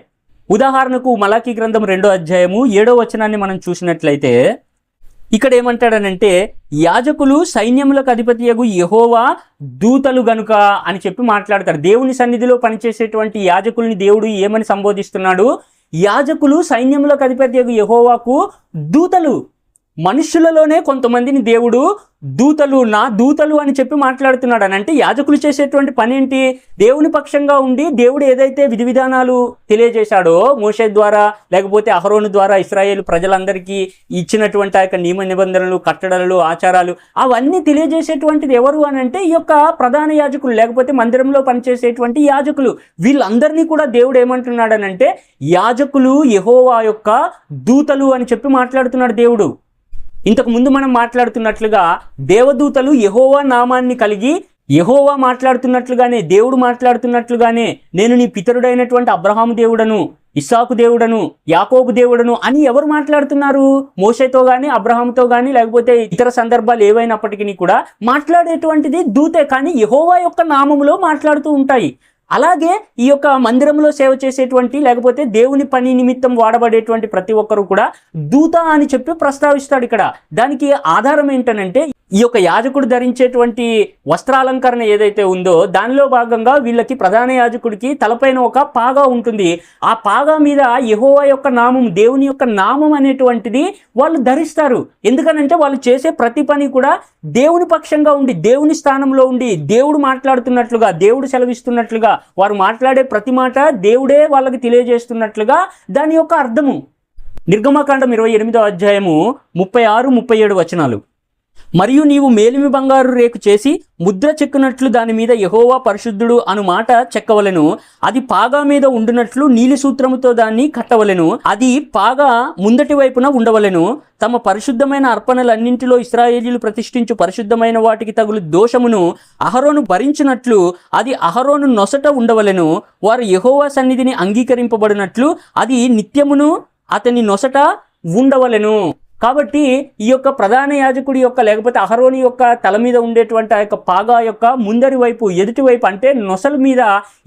ఉదాహరణకు మలాకీ గ్రంథం 2వ అధ్యాయము 7వ వచనాన్ని మనం చూసినట్లయితే ఇక్కడ ఏమంటాడనంటే యాజకులు సైన్యములకు అధిపతియగు యెహోవా దూతలు గనుక అని చెప్పి మాట్లాడతారు. దేవుని సన్నిధిలో పనిచేసేటువంటి యాజకుల్ని దేవుడు ఏమని సంబోధిస్తున్నాడు? యాజకులు సైన్యములకు అధిపతియగు యెహోవాకు దూతలు. మనుషులలోనే కొంతమందిని దేవుడు దూతలు, నా దూతలు అని చెప్పి మాట్లాడుతున్నాడు. అని అంటే యాజకులు చేసేటువంటి పని ఏంటి? దేవుని పక్షంగా ఉండి దేవుడు ఏదైతే విధి విధానాలు తెలియజేశాడో మోషే ద్వారా, లేకపోతే అహరోను ద్వారా ఇశ్రాయేలు ప్రజలందరికీ ఇచ్చినటువంటి ఆ యొక్క నియమ నిబంధనలు, కట్టడలు, ఆచారాలు అవన్నీ తెలియజేసేటువంటిది ఎవరు అని అంటే ఈ యొక్క ప్రధాన యాజకులు, లేకపోతే మందిరంలో పనిచేసేటువంటి యాజకులు. వీళ్ళందరినీ కూడా దేవుడు ఏమంటున్నాడనంటే యాజకులు యెహోవా యొక్క దూతలు అని చెప్పి మాట్లాడుతున్నాడు దేవుడు. ఇంతకు ముందు మనం మాట్లాడుతున్నట్లుగా దేవదూతలు యెహోవా నామాన్ని కలిగి యెహోవా మాట్లాడుతున్నట్లుగానే, దేవుడు మాట్లాడుతున్నట్లుగానే నేను నీ పితరుడైనటువంటి అబ్రహాము దేవుడను, ఇస్సాకు దేవుడను, యాకోబు దేవుడను అని ఎవరు మాట్లాడుతున్నారు? మోషేతో కానీ, అబ్రహాంతో కానీ, లేకపోతే ఇతర సందర్భాలు ఏవైనప్పటికీ కూడా మాట్లాడేటువంటిది దూతే, కానీ యెహోవా యొక్క నామములో మాట్లాడుతూ ఉంటాయి. అలాగే ఈ యొక్క మందిరంలో సేవ చేసేటువంటి, లేకపోతే దేవుని పని నిమిత్తం వాడబడేటువంటి ప్రతి ఒక్కరు కూడా దూత అని చెప్పి ప్రస్తావిస్తాడు ఇక్కడ. దానికి ఆధారం ఏంటనంటే ఈ యొక్క యాజకుడు ధరించేటువంటి వస్త్రాలంకరణ ఏదైతే ఉందో దానిలో భాగంగా వీళ్ళకి ప్రధాన యాజకుడికి తలపైన ఒక పాగా ఉంటుంది. ఆ పాగా మీద యెహోవా యొక్క నామం, దేవుని యొక్క నామం అనేటువంటిది వాళ్ళు ధరిస్తారు. ఎందుకనంటే వాళ్ళు చేసే ప్రతి పని కూడా దేవుని పక్షంగా ఉండి, దేవుని స్థానంలో ఉండి, దేవుడు మాట్లాడుతున్నట్లుగా, దేవుడు సెలవిస్తున్నట్లుగా, వారు మాట్లాడే ప్రతి మాట దేవుడే వాళ్ళకి తెలియజేస్తున్నట్లుగా దాని యొక్క అర్థము. నిర్గమకాండం 28వ అధ్యాయము 36-37 వచనాలు. మరియు నీవు మేలిమి బంగారు రేకు చేసి ముద్ర చెక్కునట్లు దాని మీద యెహోవా పరిశుద్ధుడు అను మాట చెక్కవలెను. అది పాగా మీద ఉండునట్లు నీలి సూత్రముతో దాన్ని కట్టవలెను. అది పాగా ముందటి వైపున ఉండవలెను. తమ పరిశుద్ధమైన అర్పణలన్నింటిలో ఇశ్రాయేలీయులు ప్రతిష్ఠించు పరిశుద్ధమైన వాటికి తగులు దోషమును అహరోను భరించినట్లు అది అహరోను నొసట ఉండవలెను. వారు యెహోవా సన్నిధిని అంగీకరింపబడినట్లు అది నిత్యమును అతని నొసట ఉండవలెను. కాబట్టి ఈ యొక్క ప్రధాన యాజకుడి యొక్క, లేకపోతే అహరోని యొక్క తల మీద ఉండేటువంటి ఆ యొక్క పాగా యొక్క ముందరి వైపు, ఎదుటి వైపు అంటే నొసల మీద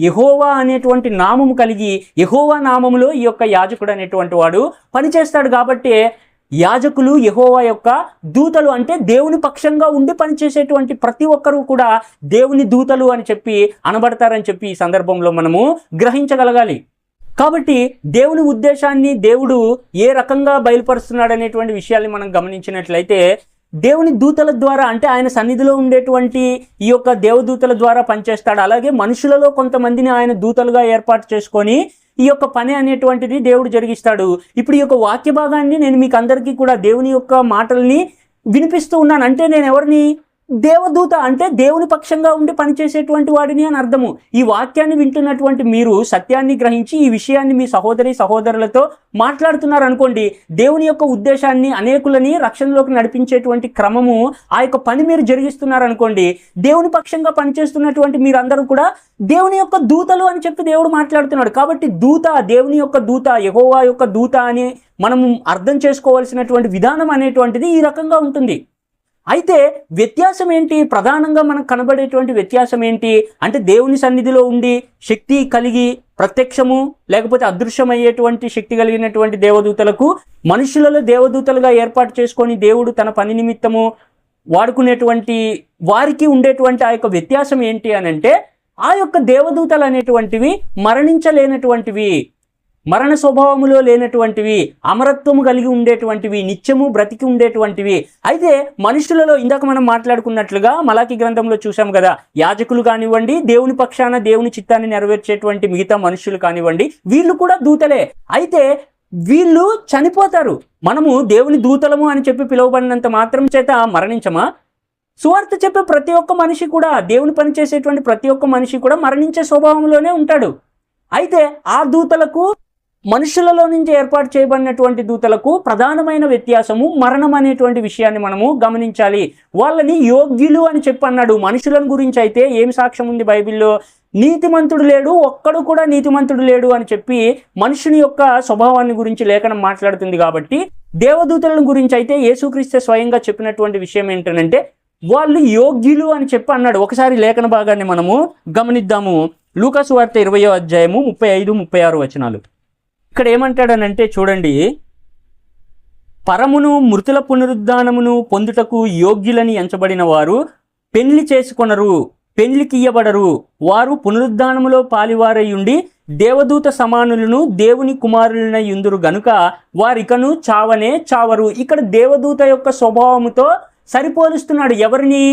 యెహోవా అనేటువంటి నామము కలిగి, యెహోవా నామములో ఈ యొక్క యాజకుడు అనేటువంటి వాడు పనిచేస్తాడు. కాబట్టి యాజకులు యెహోవా యొక్క దూతలు, అంటే దేవుని పక్షంగా ఉండి పనిచేసేటువంటి ప్రతి ఒక్కరూ కూడా దేవుని దూతలు అని చెప్పి అనబడతారని చెప్పి ఈ సందర్భంలో మనము గ్రహించగలగాలి. కాబట్టి దేవుని ఉద్దేశాన్ని దేవుడు ఏ రకంగా బయలుపరుస్తున్నాడు అనేటువంటి విషయాల్ని మనం గమనించినట్లయితే దేవుని దూతల ద్వారా, అంటే ఆయన సన్నిధిలో ఉండేటువంటి ఈ యొక్క దేవదూతల ద్వారా పనిచేస్తాడు. అలాగే మనుషులలో కొంతమందిని ఆయన దూతలుగా ఏర్పాటు చేసుకొని ఈ యొక్క పని అనేటువంటిది దేవుడు జరిగిస్తాడు. ఇప్పుడు ఈ యొక్క వాక్య భాగాన్ని నేను మీకు అందరికీ కూడా దేవుని యొక్క మాటల్ని వినిపిస్తూ ఉన్నాను. అంటే నేను ఎవరిని? దేవదూత, అంటే దేవుని పక్షంగా ఉండి పనిచేసేటువంటి వాడిని అని అర్థము. ఈ వాక్యాన్ని వింటున్నటువంటి మీరు సత్యాన్ని గ్రహించి ఈ విషయాన్ని మీ సహోదరులతో మాట్లాడుతున్నారు అనుకోండి, దేవుని యొక్క ఉద్దేశాన్ని, అనేకులని రక్షణలోకి నడిపించేటువంటి క్రమము, ఆ యొక్క పని మీరు జరిగిస్తున్నారు అనుకోండి, దేవుని పక్షంగా పనిచేస్తున్నటువంటి మీరందరూ కూడా దేవుని యొక్క దూతలు అని చెప్పి దేవుడు మాట్లాడుతున్నాడు. కాబట్టి దూత, దేవుని యొక్క దూత, యెహోవా యొక్క దూత అని మనం అర్థం చేసుకోవాల్సినటువంటి విధానం అనేటువంటిది ఈ రకంగా ఉంటుంది. అయితే వ్యత్యాసం ఏంటి? ప్రధానంగా మనకు కనబడేటువంటి వ్యత్యాసం ఏంటి అంటే దేవుని సన్నిధిలో ఉండి శక్తి కలిగి ప్రత్యక్షము లేకపోతే అదృశ్యమయ్యేటువంటి శక్తి కలిగినటువంటి దేవదూతలకు, మనుషులలో దేవదూతలుగా ఏర్పాటు చేసుకొని దేవుడు తన పని నిమిత్తము వాడుకునేటువంటి వారికి ఉండేటువంటి ఆ యొక్క వ్యత్యాసం ఏంటి అని అంటే, ఆ యొక్క దేవదూతలు అనేటువంటివి మరణించలేనటువంటివి, మరణ స్వభావములో లేనటువంటివి, అమరత్వము కలిగి ఉండేటువంటివి, నిత్యము బ్రతికి ఉండేటువంటివి. అయితే మనుషులలో ఇందాక మనం మాట్లాడుకున్నట్లుగా మలాకి గ్రంథంలో చూసాం కదా, యాజకులు కానివ్వండి, దేవుని పక్షాన దేవుని చిత్తాన్ని నెరవేర్చేటువంటి మిగతా మనుషులు కానివ్వండి, వీళ్ళు కూడా దూతలే. అయితే వీళ్ళు చనిపోతారు. మనము దేవుని దూతలము అని చెప్పి పిలువబడినంత మాత్రం చేత మరణించమా? సువార్త చెప్పే ప్రతి ఒక్క మనిషి కూడా, దేవుని పని చేసేటువంటి ప్రతి ఒక్క మనిషి కూడా మరణించే స్వభావంలోనే ఉంటాడు. అయితే ఆ దూతలకు, మనుషులలో నుంచి ఏర్పాటు చేయబడినటువంటి దూతలకు ప్రధానమైన వ్యత్యాసము మరణం అనేటువంటి విషయాన్ని మనము గమనించాలి. వాళ్ళని యోగ్యులు అని చెప్పి అన్నాడు. మనుషులను గురించి అయితే ఏమి సాక్ష్యం ఉంది బైబిల్లో? నీతిమంతుడు లేడు, ఒక్కడు కూడా నీతిమంతుడు లేడు అని చెప్పి మనుషుని యొక్క స్వభావాన్ని గురించి లేఖనం మాట్లాడుతుంది. కాబట్టి దేవదూతలను గురించి అయితే యేసుక్రీస్తు స్వయంగా చెప్పినటువంటి విషయం ఏంటంటే వాళ్ళు యోగ్యులు అని చెప్పి అన్నాడు. ఒకసారి లేఖన భాగాన్ని మనము గమనిద్దాము. లూకా సువార్త 20వ అధ్యాయము 35-36 వచనాలు. ఇక్కడ ఏమంటాడనంటే చూడండి, పరమును మృతుల పునరుద్ధానమును పొందుటకు యోగ్యులని ఎంచబడిన వారు పెళ్లి చేసుకొనరు, పెండ్లికి ఇయ్యబడరు, వారు పునరుద్ధానములో పాలివారయుండి దేవదూత సమానులను దేవుని కుమారులనై యుందురు గనుక వారికను చావనే చావరు. ఇక్కడ దేవదూత యొక్క స్వభావముతో సరిపోలుస్తున్నాడు. ఎవరిని?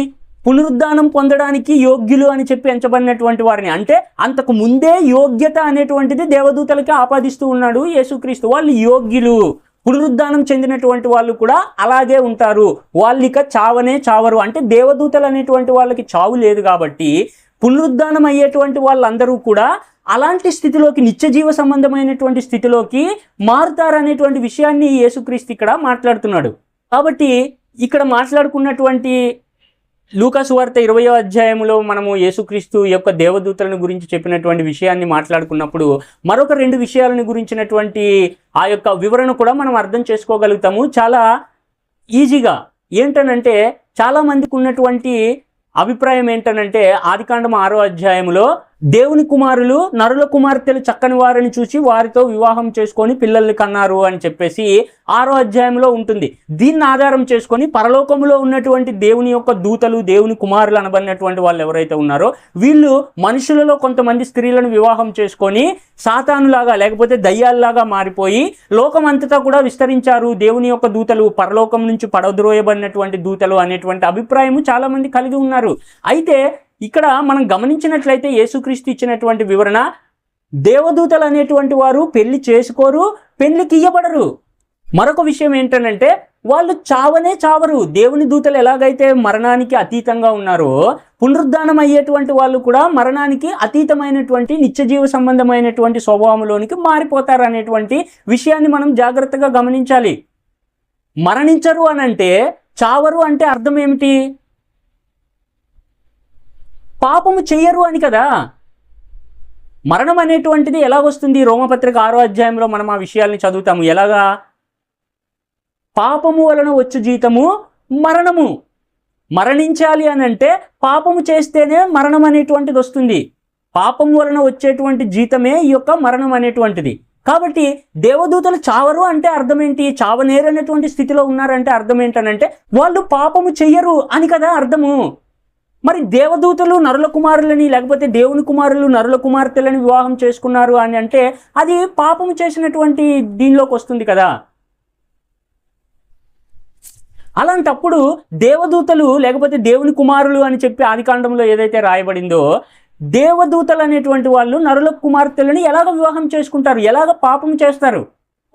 పునరుద్ధానం పొందడానికి యోగ్యులు అని చెప్పి ఎంచబడినటువంటి వారిని. అంటే అంతకు ముందే యోగ్యత అనేటువంటిది దేవదూతలకి ఆపాదిస్తూ ఉన్నాడు యేసుక్రీస్తు. వాళ్ళు యోగ్యులు. పునరుద్ధానం చెందినటువంటి వాళ్ళు కూడా అలాగే ఉంటారు. వాళ్ళిక చావనే చావరు. అంటే దేవదూతలు అనేటువంటి వాళ్ళకి చావు లేదు కాబట్టి పునరుద్ధానం అయ్యేటువంటి వాళ్ళందరూ కూడా అలాంటి స్థితిలోకి, నిత్యజీవ సంబంధమైనటువంటి స్థితిలోకి మారుతారనేటువంటి విషయాన్ని యేసుక్రీస్తు ఇక్కడ మాట్లాడుతున్నాడు. కాబట్టి ఇక్కడ మాట్లాడుకున్నటువంటి లూకాసు వార్త 20వ అధ్యాయంలో మనము యేసుక్రీస్తు యొక్క దేవదూతలను గురించి చెప్పినటువంటి విషయాన్ని మాట్లాడుకున్నప్పుడు మరొక 2 విషయాలను గురించినటువంటి ఆ యొక్క వివరణ కూడా మనం అర్థం చేసుకోగలుగుతాము చాలా ఈజీగా. ఏంటనంటే చాలా మందికి ఉన్నటువంటి అభిప్రాయం ఏంటనంటే ఆదికాండం 6వ అధ్యాయంలో దేవుని కుమారులు నరుల కుమార్తెలు చక్కని వారిని చూసి వారితో వివాహం చేసుకొని పిల్లల్ని కన్నారు అని చెప్పేసి 6వ అధ్యాయంలో ఉంటుంది. దీన్ని ఆధారం చేసుకొని పరలోకంలో ఉన్నటువంటి దేవుని యొక్క దూతలు, దేవుని కుమారులు అనబడినటువంటి వాళ్ళు ఎవరైతే ఉన్నారో వీళ్ళు మనుషులలో కొంతమంది స్త్రీలను వివాహం చేసుకొని సాతానులాగా లేకపోతే దయ్యాల్లాగా మారిపోయి లోకమంతటా కూడా విస్తరించారు. దేవుని యొక్క దూతలు, పరలోకం నుంచి పడద్రోయబడినటువంటి దూతలు అనేటువంటి అభిప్రాయం చాలా మంది కలిగి ఉన్నారు. అయితే ఇక్కడ మనం గమనించినట్లయితే యేసుక్రీస్తు ఇచ్చినటువంటి వివరణ, దేవదూతలు అనేటువంటి వారు పెళ్లి చేసుకోరు, పెళ్లికి ఇయ్యబడరు. మరొక విషయం ఏంటంటే వాళ్ళు చావనే చావరు. దేవుని దూతలు ఎలాగైతే మరణానికి అతీతంగా ఉన్నారో పునరుద్ధానం అయ్యేటువంటి వాళ్ళు కూడా మరణానికి అతీతమైనటువంటి నిత్యజీవ సంబంధమైనటువంటి స్వభావంలోనికి మారిపోతారు అనేటువంటి విషయాన్ని మనం జాగ్రత్తగా గమనించాలి. మరణించరు అనంటే, చావరు అంటే అర్థం ఏమిటి? పాపము చెయ్యరు అని కదా. మరణం అనేటువంటిది ఎలా వస్తుంది? రోమపత్రిక 6వ అధ్యాయంలో మనం ఆ విషయాల్ని చదువుతాము. ఎలాగా? పాపము వలన వచ్చు జీతము మరణము. మరణించాలి అని అంటే పాపము చేస్తేనే మరణం అనేటువంటిది వస్తుంది. పాపం వలన వచ్చేటువంటి జీతమే ఈ యొక్క మరణం అనేటువంటిది. కాబట్టి దేవదూతలు చావరు అంటే అర్థం ఏంటి? చావనేరనేటువంటి స్థితిలో ఉన్నారంటే అర్థం ఏంటనంటే వాళ్ళు పాపము చెయ్యరు అని కదా అర్థము. మరి దేవదూతలు నరుల కుమారులని లేకపోతే దేవుని కుమారులు నరుల కుమార్తెలని వివాహం చేసుకున్నారు అని అంటే అది పాపము చేసినటువంటి దీనిలోకి వస్తుంది కదా. అలాంటప్పుడు దేవదూతలు లేకపోతే దేవుని కుమారులు అని చెప్పి ఆదికాండంలో ఏదైతే రాయబడిందో, దేవదూతలు అనేటువంటి వాళ్ళు నరుల కుమార్తెలని ఎలాగ వివాహం చేసుకుంటారు? ఎలాగ పాపం చేస్తారు?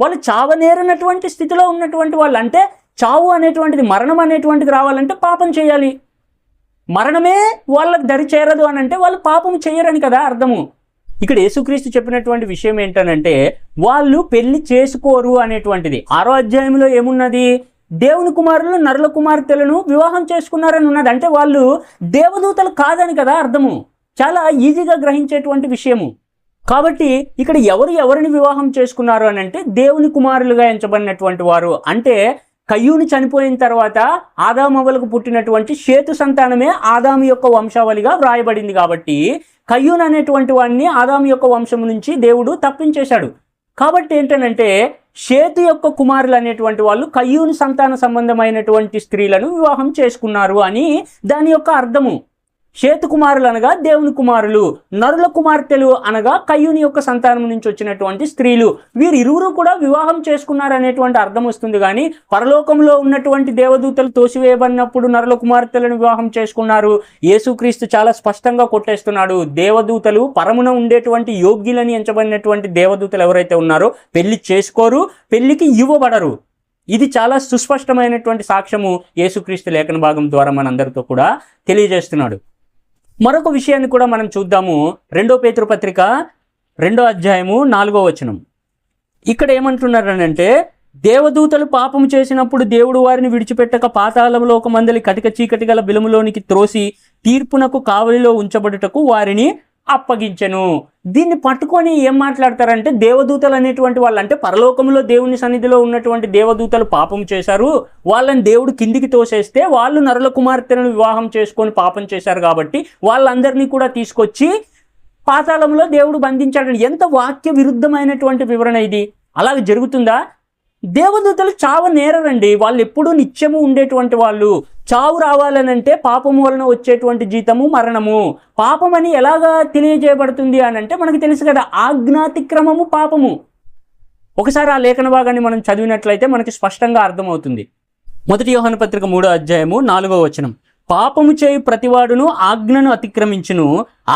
వాళ్ళు చావనేరనటువంటి స్థితిలో ఉన్నటువంటి వాళ్ళు. అంటే చావు అనేటువంటిది, మరణం అనేటువంటిది రావాలంటే పాపం చేయాలి. మరణమే వాళ్ళకి దరి చేరదు అని అంటే వాళ్ళు పాపం చేయరని కదా అర్థము. ఇక్కడ యేసుక్రీస్తు చెప్పినటువంటి విషయం ఏంటనంటే వాళ్ళు పెళ్లి చేసుకోరు అనేటువంటిది. 6వ అధ్యాయంలో ఏమున్నది? దేవుని కుమారులు నరుల కుమార్తెలను వివాహం చేసుకున్నారని ఉన్నది. అంటే వాళ్ళు దేవదూతలు కాదని కదా అర్థము. చాలా ఈజీగా గ్రహించేటువంటి విషయము. కాబట్టి ఇక్కడ ఎవరిని వివాహం చేసుకున్నారు అని అంటే దేవుని కుమారులుగా ఎంచబడినటువంటి వారు. అంటే కయ్యూని చనిపోయిన తర్వాత ఆదామవ్వలకు పుట్టినటువంటి షేతు సంతానమే ఆదాము యొక్క వంశావళిగా వ్రాయబడింది. కాబట్టి కయ్యూన్ అనేటువంటి వాడిని ఆదాము యొక్క వంశం నుంచి దేవుడు తప్పించేశాడు. కాబట్టి ఏంటనంటే షేతు యొక్క కుమారులు అనేటువంటి వాళ్ళు కయ్యూని సంతాన సంబంధమైనటువంటి స్త్రీలను వివాహం చేసుకున్నారు అని దాని యొక్క అర్థము. షేతు కుమారులు అనగా దేవుని కుమారులు, నరుల కుమార్తెలు అనగా కయ్యూని యొక్క సంతానం నుంచి వచ్చినటువంటి స్త్రీలు. వీరిరువురు కూడా వివాహం చేసుకున్నారు అనేటువంటి అర్థం వస్తుంది. కానీ పరలోకంలో ఉన్నటువంటి దేవదూతలు తోసివేయబడినప్పుడు నరుల కుమార్తెలను వివాహం చేసుకున్నారు. యేసుక్రీస్తు చాలా స్పష్టంగా కొట్టేస్తున్నాడు. దేవదూతలు పరమున ఉండేటువంటి యోగ్యులని ఎంచబడినటువంటి దేవదూతలు ఎవరైతే ఉన్నారో పెళ్లి చేసుకోరు, పెళ్లికి ఇవ్వబడరు. ఇది చాలా సుస్పష్టమైనటువంటి సాక్ష్యము యేసుక్రీస్తు లేఖన భాగం ద్వారా మనందరితో కూడా తెలియజేస్తున్నాడు. మరొక విషయాన్ని కూడా మనం చూద్దాము. 2వ పేతురు పత్రిక 2వ అధ్యాయము 4వ వచనం. ఇక్కడ ఏమంటున్నారనంటే దేవదూతలు పాపము చేసినప్పుడు దేవుడు వారిని విడిచిపెట్టక పాతాళంలో ఒక మందలి కటిక చీకటి గల బిలములోనికి త్రోసి తీర్పునకు కావలిలో ఉంచబడుటకు వారిని అప్పగించెను. దీన్ని పట్టుకొని ఏం మాట్లాడతారంటే దేవదూతలు అనేటువంటి వాళ్ళు, అంటే పరలోకంలో దేవుని సన్నిధిలో ఉన్నటువంటి దేవదూతలు పాపం చేశారు, వాళ్ళని దేవుడు కిందికి తోసేస్తే వాళ్ళు నరుల కుమార్తెలను వివాహం చేసుకొని పాపం చేశారు కాబట్టి వాళ్ళందరినీ కూడా తీసుకొచ్చి పాతాళంలో దేవుడు బంధించాడని. ఎంత వాక్య విరుద్ధమైనటువంటి వివరణ ఇది! అలాగే జరుగుతుందా? దేవదూతలు చావు నేరరండి. వాళ్ళు ఎప్పుడూ నిత్యము ఉండేటువంటి వాళ్ళు. చావు రావాలనంటే పాపము వలన వచ్చేటువంటి జీతము మరణము. పాపం అని ఎలాగా తెలియజేయబడుతుంది అని అంటే మనకు తెలుసు కదా, ఆజ్ఞాతిక్రమము పాపము. ఒకసారి ఆ లేఖన భాగాన్ని మనం చదివినట్లయితే మనకి స్పష్టంగా అర్థమవుతుంది. 1 యోహాను పత్రిక 3వ అధ్యాయము 4వ వచనం, పాపము చేయు ప్రతివాడును ఆజ్ఞను అతిక్రమించును,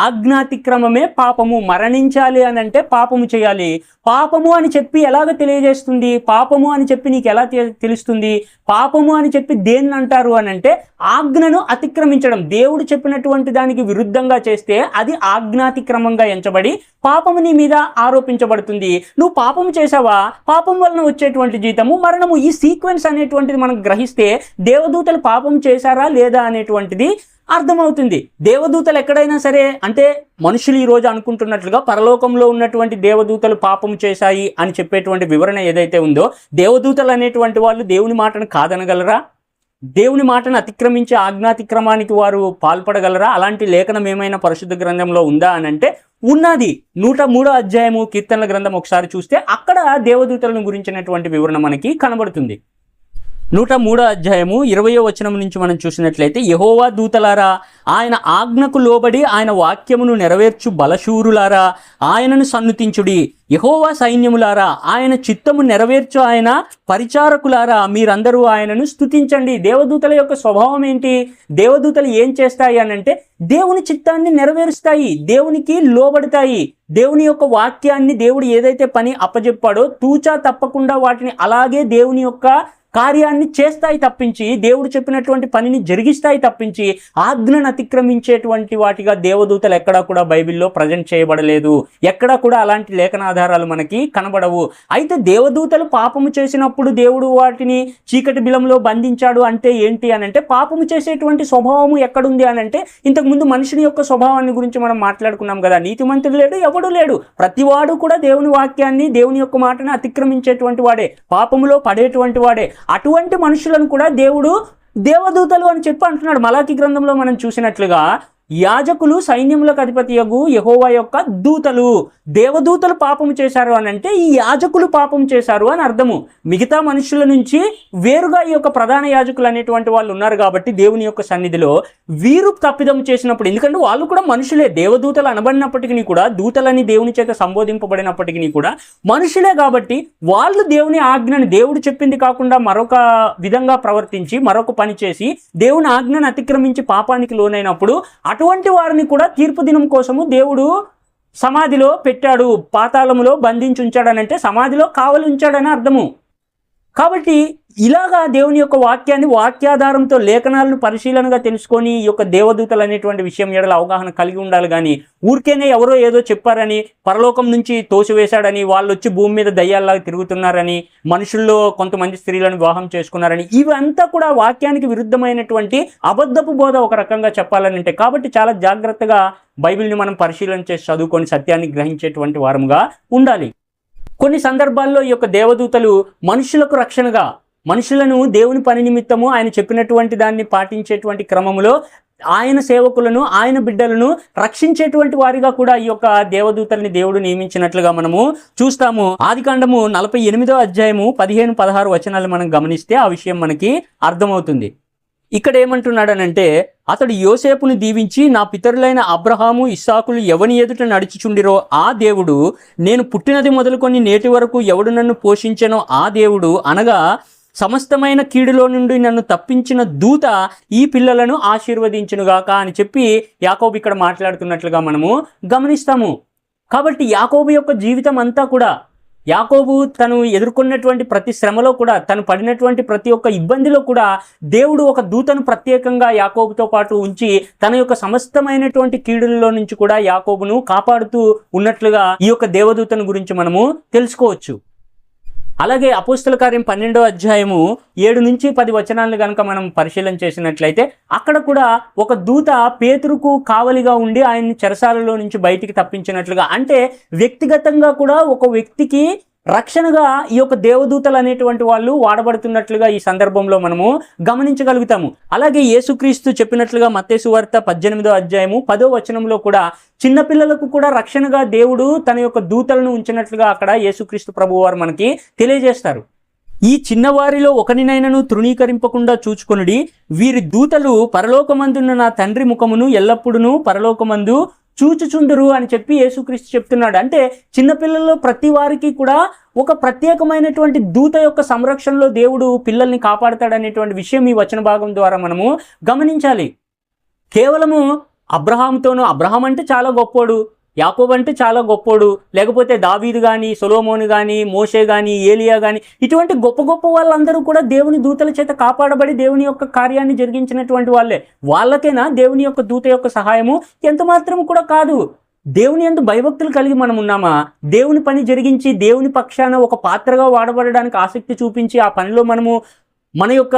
ఆజ్ఞాతిక్రమమే పాపము. మరణించాలి అని అంటే పాపము చేయాలి. పాపము అని చెప్పి ఎలాగ తెలియజేస్తుంది? పాపము అని చెప్పి నీకు ఎలా తెలుస్తుంది? పాపము అని చెప్పి దేన్ని అంటారు అని అంటే ఆజ్ఞను అతిక్రమించడం. దేవుడు చెప్పినటువంటి దానికి విరుద్ధంగా చేస్తే అది ఆజ్ఞాతిక్రమంగా ఎంచబడి పాపము నీ మీద ఆరోపించబడుతుంది. నువ్వు పాపము చేసావా, పాపం వలన వచ్చేటువంటి జీతము మరణము. ఈ సీక్వెన్స్ అనేటువంటిది మనం గ్రహిస్తే దేవదూతలు పాపం చేశారా లేదా అనేటువంటిది అర్థమవుతుంది. దేవదూతలు ఎక్కడైనా సరే అంటే మనుషులు ఈ రోజు అనుకుంటున్నట్లుగా పరలోకంలో ఉన్నటువంటి దేవదూతలు పాపం చేశాయి అని చెప్పేటువంటి వివరణ ఏదైతే ఉందో, దేవదూతలు అనేటువంటి వాళ్ళు దేవుని మాటను కాదనగలరా? దేవుని మాటను అతిక్రమించే ఆజ్ఞాతిక్రమానికి వారు పాల్పడగలరా? అలాంటి లేఖనం ఏమైనా పరిశుద్ధ గ్రంథంలో ఉందా అని అంటే ఉన్నది. 103వ అధ్యాయము కీర్తనల గ్రంథం ఒకసారి చూస్తే అక్కడ దేవదూతలను గురించినటువంటి వివరణ మనకి కనబడుతుంది. 103వ అధ్యాయము 20వ వచనం నుంచి మనం చూసినట్లయితే, యెహోవా దూతలారా, ఆయన ఆజ్ఞకు లోబడి ఆయన వాక్యమును నెరవేర్చు బలశూరులారా, ఆయనను సన్నుతించుడి. యెహోవా సైన్యములారా, ఆయన చిత్తము నెరవేర్చు ఆయన పరిచారకులారా, మీరందరూ ఆయనను స్తుతించండి. దేవదూతల యొక్క స్వభావం ఏంటి? దేవదూతలు ఏం చేస్తాయి అని అంటే దేవుని చిత్తాన్ని నెరవేరుస్తాయి, దేవునికి లోబడతాయి. దేవుని యొక్క వాక్యాన్ని దేవుడు ఏదైతే పని అప్పజెప్పాడో తూచా తప్పకుండా వాటిని అలాగే దేవుని యొక్క కార్యాన్ని చేస్తాయి తప్పించి, దేవుడు చెప్పినటువంటి పనిని జరిగిస్తాయి తప్పించి ఆజ్ఞను అతిక్రమించేటువంటి వాటిగా దేవదూతలు ఎక్కడా కూడా బైబిల్లో ప్రజెంట్ చేయబడలేదు. ఎక్కడా కూడా అలాంటి లేఖనాధారాలు మనకి కనబడవు. అయితే దేవదూతలు పాపము చేసినప్పుడు దేవుడు వాటిని చీకటి బిలంలో బంధించాడు అంటే ఏంటి అని అంటే, పాపము చేసేటువంటి స్వభావము ఎక్కడుంది అని అంటే, ఇంతకుముందు మనుషుని యొక్క స్వభావాన్ని గురించి మనం మాట్లాడుకున్నాం కదా. నీతిమంతుడు లేడు, ఎవడు లేడు. ప్రతివాడు కూడా దేవుని వాక్యాన్ని, దేవుని యొక్క మాటను అతిక్రమించేటువంటి వాడే, పాపములో పడేటువంటి వాడే. అటువంటి మనుషులను కూడా దేవుడు దేవదూతలు అని చెప్పి అంటున్నాడు. మలాకి గ్రంథంలో మనం చూసినట్లుగా యాజకులు సైన్యములకు అధిపతియగు యెహోవా యొక్క దూతలు. దేవదూతలు పాపము చేశారు అని అంటే ఈ యాజకులు పాపం చేశారు అని అర్థము. మిగతా మనుషుల నుంచి వేరుగా ఈ యొక్క ప్రధాన యాజకులు అనేటువంటి వాళ్ళు ఉన్నారు కాబట్టి దేవుని యొక్క సన్నిధిలో వీరు తప్పిదం చేసినప్పుడు, ఎందుకంటే వాళ్ళు కూడా మనుషులే, దేవదూతలు అనబడినప్పటికీ కూడా, దూతలని దేవుని చేత సంబోధింపబడినప్పటికీ కూడా మనుషులే కాబట్టి వాళ్ళు దేవుని ఆజ్ఞను, దేవుడు చెప్పింది కాకుండా మరొక విధంగా ప్రవర్తించి మరొక పని చేసి దేవుని ఆజ్ఞను అతిక్రమించి పాపానికి లోనైనప్పుడు అటువంటి వారిని కూడా తీర్పు దినం కోసము దేవుడు సమాధిలో పెట్టాడు, పాతాళములో బంధించి ఉంచాడనంటే సమాధిలో కావలి ఉంచాడని అర్థము. కాబట్టి ఇలాగా దేవుని యొక్క వాక్యాన్ని వాక్యాధారంతో లేఖనాలను పరిశీలనగా తెలుసుకొని ఈ యొక్క దేవదూతలు అనేటువంటి విషయం ఎడల అవగాహన కలిగి ఉండాలి. కానీ ఊరికేనే ఎవరో ఏదో చెప్పారని, పరలోకం నుంచి తోసివేశాడని, వాళ్ళు వచ్చి భూమి మీద దయ్యాల్లాగా తిరుగుతున్నారని, మనుషుల్లో కొంతమంది స్త్రీలను వివాహం చేసుకున్నారని, ఇవంతా కూడా వాక్యానికి విరుద్ధమైనటువంటి అబద్ధపు బోధ ఒక రకంగా చెప్పాలని అంటే. కాబట్టి చాలా జాగ్రత్తగా బైబిల్ని మనం పరిశీలన చేసి చదువుకొని సత్యాన్ని గ్రహించేటువంటి వారముగా ఉండాలి. కొన్ని సందర్భాల్లో ఈ యొక్క దేవదూతలు మనుషులకు రక్షణగా, మనుషులను దేవుని పని నిమిత్తము ఆయన చెప్పినటువంటి దాన్ని పాటించేటువంటి క్రమంలో ఆయన సేవకులను, ఆయన బిడ్డలను రక్షించేటువంటి వారిగా కూడా ఈ యొక్క దేవదూతల్ని దేవుడు నియమించినట్లుగా మనము చూస్తాము. ఆదికాండము 48వ అధ్యాయము 15-16 వచనాలు మనం గమనిస్తే ఆ విషయం మనకి అర్థమవుతుంది. ఇక్కడ ఏమంటున్నాడనంటే, అతడు యోసేపును దీవించి, నా పితరులైన అబ్రహాము ఇస్సాకులు ఎవని ఎదుట నడుచుచుండిరో ఆ దేవుడు, నేను పుట్టినది మొదలుకొని నేటి వరకు ఎవడు నన్ను పోషించెనో ఆ దేవుడు, అనగా సమస్తమైన కీడులో నుండి నన్ను తప్పించిన దూత ఈ పిల్లలను ఆశీర్వదించునుగాక అని చెప్పి యాకోబు ఇక్కడ మాట్లాడుతున్నట్లుగా మనము గమనిస్తాము. కాబట్టి యాకోబు యొక్క జీవితం అంతా కూడా, యాకోబు తను ఎదుర్కొన్నటువంటి ప్రతి శ్రమలో కూడా, తను పడినటువంటి ప్రతి ఒక్క ఇబ్బందిలో కూడా దేవుడు ఒక దూతను ప్రత్యేకంగా యాకోబుతో పాటు ఉంచి తన యొక్క సమస్తమైనటువంటి కీడులలో నుంచి కూడా యాకోబును కాపాడుతూ ఉన్నట్లుగా ఈ యొక్క దేవదూతను గురించి మనము తెలుసుకోవచ్చు. అలాగే అపోస్తల కార్యం 12వ అధ్యాయము 7-10 వచనాలను కనుక మనం పరిశీలన చేసినట్లయితే అక్కడ కూడా ఒక దూత పేతురుకు కావలిగా ఉండి ఆయన్ని చెరసాలలో నుంచి బయటికి తప్పించినట్లుగా, అంటే వ్యక్తిగతంగా కూడా ఒక వ్యక్తికి రక్షణగా ఈ యొక్క దేవదూతలు అనేటువంటి వాళ్ళు వాడబడుతున్నట్లుగా ఈ సందర్భంలో మనము గమనించగలుగుతాము. అలాగే యేసుక్రీస్తు చెప్పినట్లుగా మత్తయి సువార్త 18వ అధ్యాయము 10వ వచనంలో కూడా చిన్నపిల్లలకు కూడా రక్షణగా దేవుడు తన యొక్క దూతలను ఉంచినట్లుగా అక్కడ యేసుక్రీస్తు ప్రభువు వారు మనకి తెలియజేస్తారు. ఈ చిన్నవారిలో ఒకనినైనను తృణీకరింపకుండా చూచుకొనుడి, వీరి దూతలు పరలోకమందున్న నా తండ్రి ముఖమును ఎల్లప్పుడూ పరలోకమందు చూచుచుండురు అని చెప్పి యేసుక్రీస్తు చెప్తున్నాడు. అంటే చిన్నపిల్లల్లో ప్రతి వారికి కూడా ఒక ప్రత్యేకమైనటువంటి దూత యొక్క సంరక్షణలో దేవుడు పిల్లల్ని కాపాడతాడనేటువంటి విషయం ఈ వచన భాగం ద్వారా మనము గమనించాలి. కేవలము అబ్రహాం అంటే చాలా గొప్పోడు, యాకోబు అంటే చాలా గొప్పోడు, లేకపోతే దావీదు కానీ, సొలొమోను కానీ, మోషే కానీ, ఏలియా కానీ, ఇటువంటి గొప్ప గొప్ప వాళ్ళందరూ కూడా దేవుని దూతల చేత కాపాడబడి దేవుని యొక్క కార్యాన్ని జరిగించినటువంటి వాళ్ళే. వాళ్ళకైనా దేవుని యొక్క దూత యొక్క సహాయము ఎంత మాత్రం కూడా కాదు. దేవుని యందు భయభక్తులు కలిగి మనం ఉన్నామా? దేవుని పని జరిగించి దేవుని పక్షాన ఒక పాత్రగా వాడబడడానికి ఆసక్తి చూపించి ఆ పనిలో మనము మన యొక్క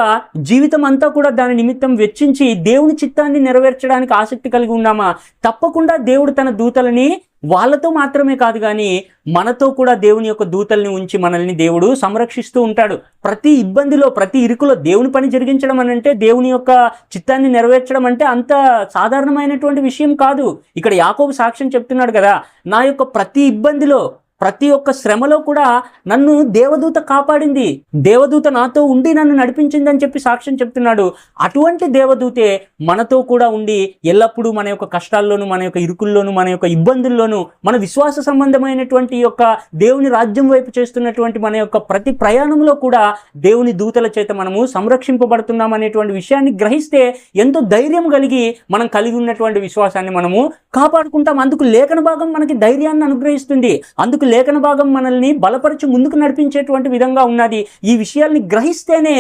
జీవితం అంతా కూడా దాని నిమిత్తం వెచ్చించి దేవుని చిత్తాన్ని నెరవేర్చడానికి ఆసక్తి కలిగి ఉన్నామా? తప్పకుండా దేవుడు తన దూతలని వాళ్ళతో మాత్రమే కాదు కానీ మనతో కూడా దేవుని యొక్క దూతల్ని ఉంచి మనల్ని దేవుడు సంరక్షిస్తూ ఉంటాడు. ప్రతి ఇబ్బందిలో, ప్రతి ఇరుకులో దేవుని పని జరిగించడం అని అంటే, దేవుని యొక్క చిత్తాన్ని నెరవేర్చడం అంటే అంత సాధారణమైనటువంటి విషయం కాదు. ఇక్కడ యాకోబు సాక్ష్యం చెప్తున్నాడు కదా, నా యొక్క ప్రతి ఇబ్బందిలో, ప్రతి ఒక్క శ్రమలో కూడా నన్ను దేవదూత కాపాడింది, దేవదూత నాతో ఉండి నన్ను నడిపించిందని చెప్పి సాక్ష్యం చెప్తున్నాడు. అటువంటి దేవదూతే మనతో కూడా ఉండి ఎల్లప్పుడూ మన యొక్క కష్టాల్లోనూ, మన యొక్క ఇరుకుల్లోనూ, మన యొక్క ఇబ్బందుల్లోనూ, మన విశ్వాస సంబంధమైనటువంటి యొక్క దేవుని రాజ్యం వైపు చేస్తున్నటువంటి మన యొక్క ప్రతి ప్రయాణంలో కూడా దేవుని దూతల చేత మనము సంరక్షింపబడుతున్నాం అనేటువంటి విషయాన్ని గ్రహిస్తే ఎంతో ధైర్యం కలిగి మనం కలిగి ఉన్నటువంటి విశ్వాసాన్ని మనము కాపాడుకుంటాం. అందుకు లేఖన భాగం మనకి ధైర్యాన్ని అనుగ్రహిస్తుంది. అందుకు లేఖన భాగం మనల్ని బలపరిచి ముందుకు నడిపించేటువంటి విధంగా ఉన్నది. ఈ విషయాల్ని గ్రహిస్తేనే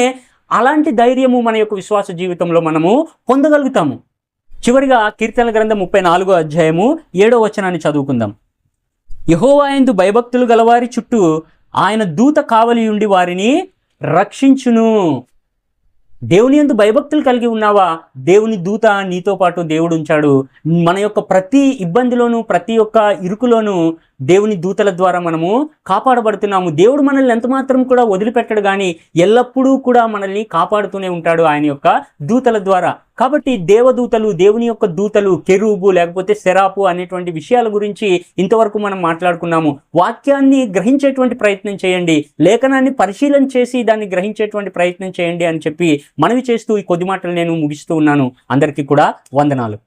అలాంటి ధైర్యము మన యొక్క విశ్వాస జీవితంలో మనము పొందగలుగుతాము. చివరిగా కీర్తనల గ్రంథం 34వ అధ్యాయము 7వ వచనాన్ని చదువుకుందాం. యెహోవా యందు భయభక్తులు గలవారి చుట్టూ ఆయన దూత కావలి ఉండి వారిని రక్షించును. దేవుని యందు భయభక్తులు కలిగి ఉన్నావా? దేవుని దూత నీతో పాటు దేవుడు ఉంచాడు. మన యొక్క ప్రతి ఇబ్బందిలోనూ, ప్రతి ఒక్క ఇరుకులోనూ దేవుని దూతల ద్వారా మనము కాపాడబడుతున్నాము. దేవుడు మనల్ని ఎంత మాత్రం కూడా వదిలిపెట్టడు కానీ ఎల్లప్పుడూ కూడా మనల్ని కాపాడుతూనే ఉంటాడు ఆయన యొక్క దూతల ద్వారా. కాబట్టి దేవదూతలు, దేవుని యొక్క దూతలు, కెరూబు లేకపోతే సెరాపు అనేటువంటి విషయాల గురించి ఇంతవరకు మనం మాట్లాడుకున్నాము. వాక్యాన్ని గ్రహించేటువంటి ప్రయత్నం చేయండి, లేఖనాన్ని పరిశీలన చేసి దాన్ని గ్రహించేటువంటి ప్రయత్నం చేయండి అని చెప్పి మనవి చేస్తూ ఈ కొద్ది మాటలు నేను ముగిస్తూ ఉన్నాను. అందరికీ కూడా వందనాలు.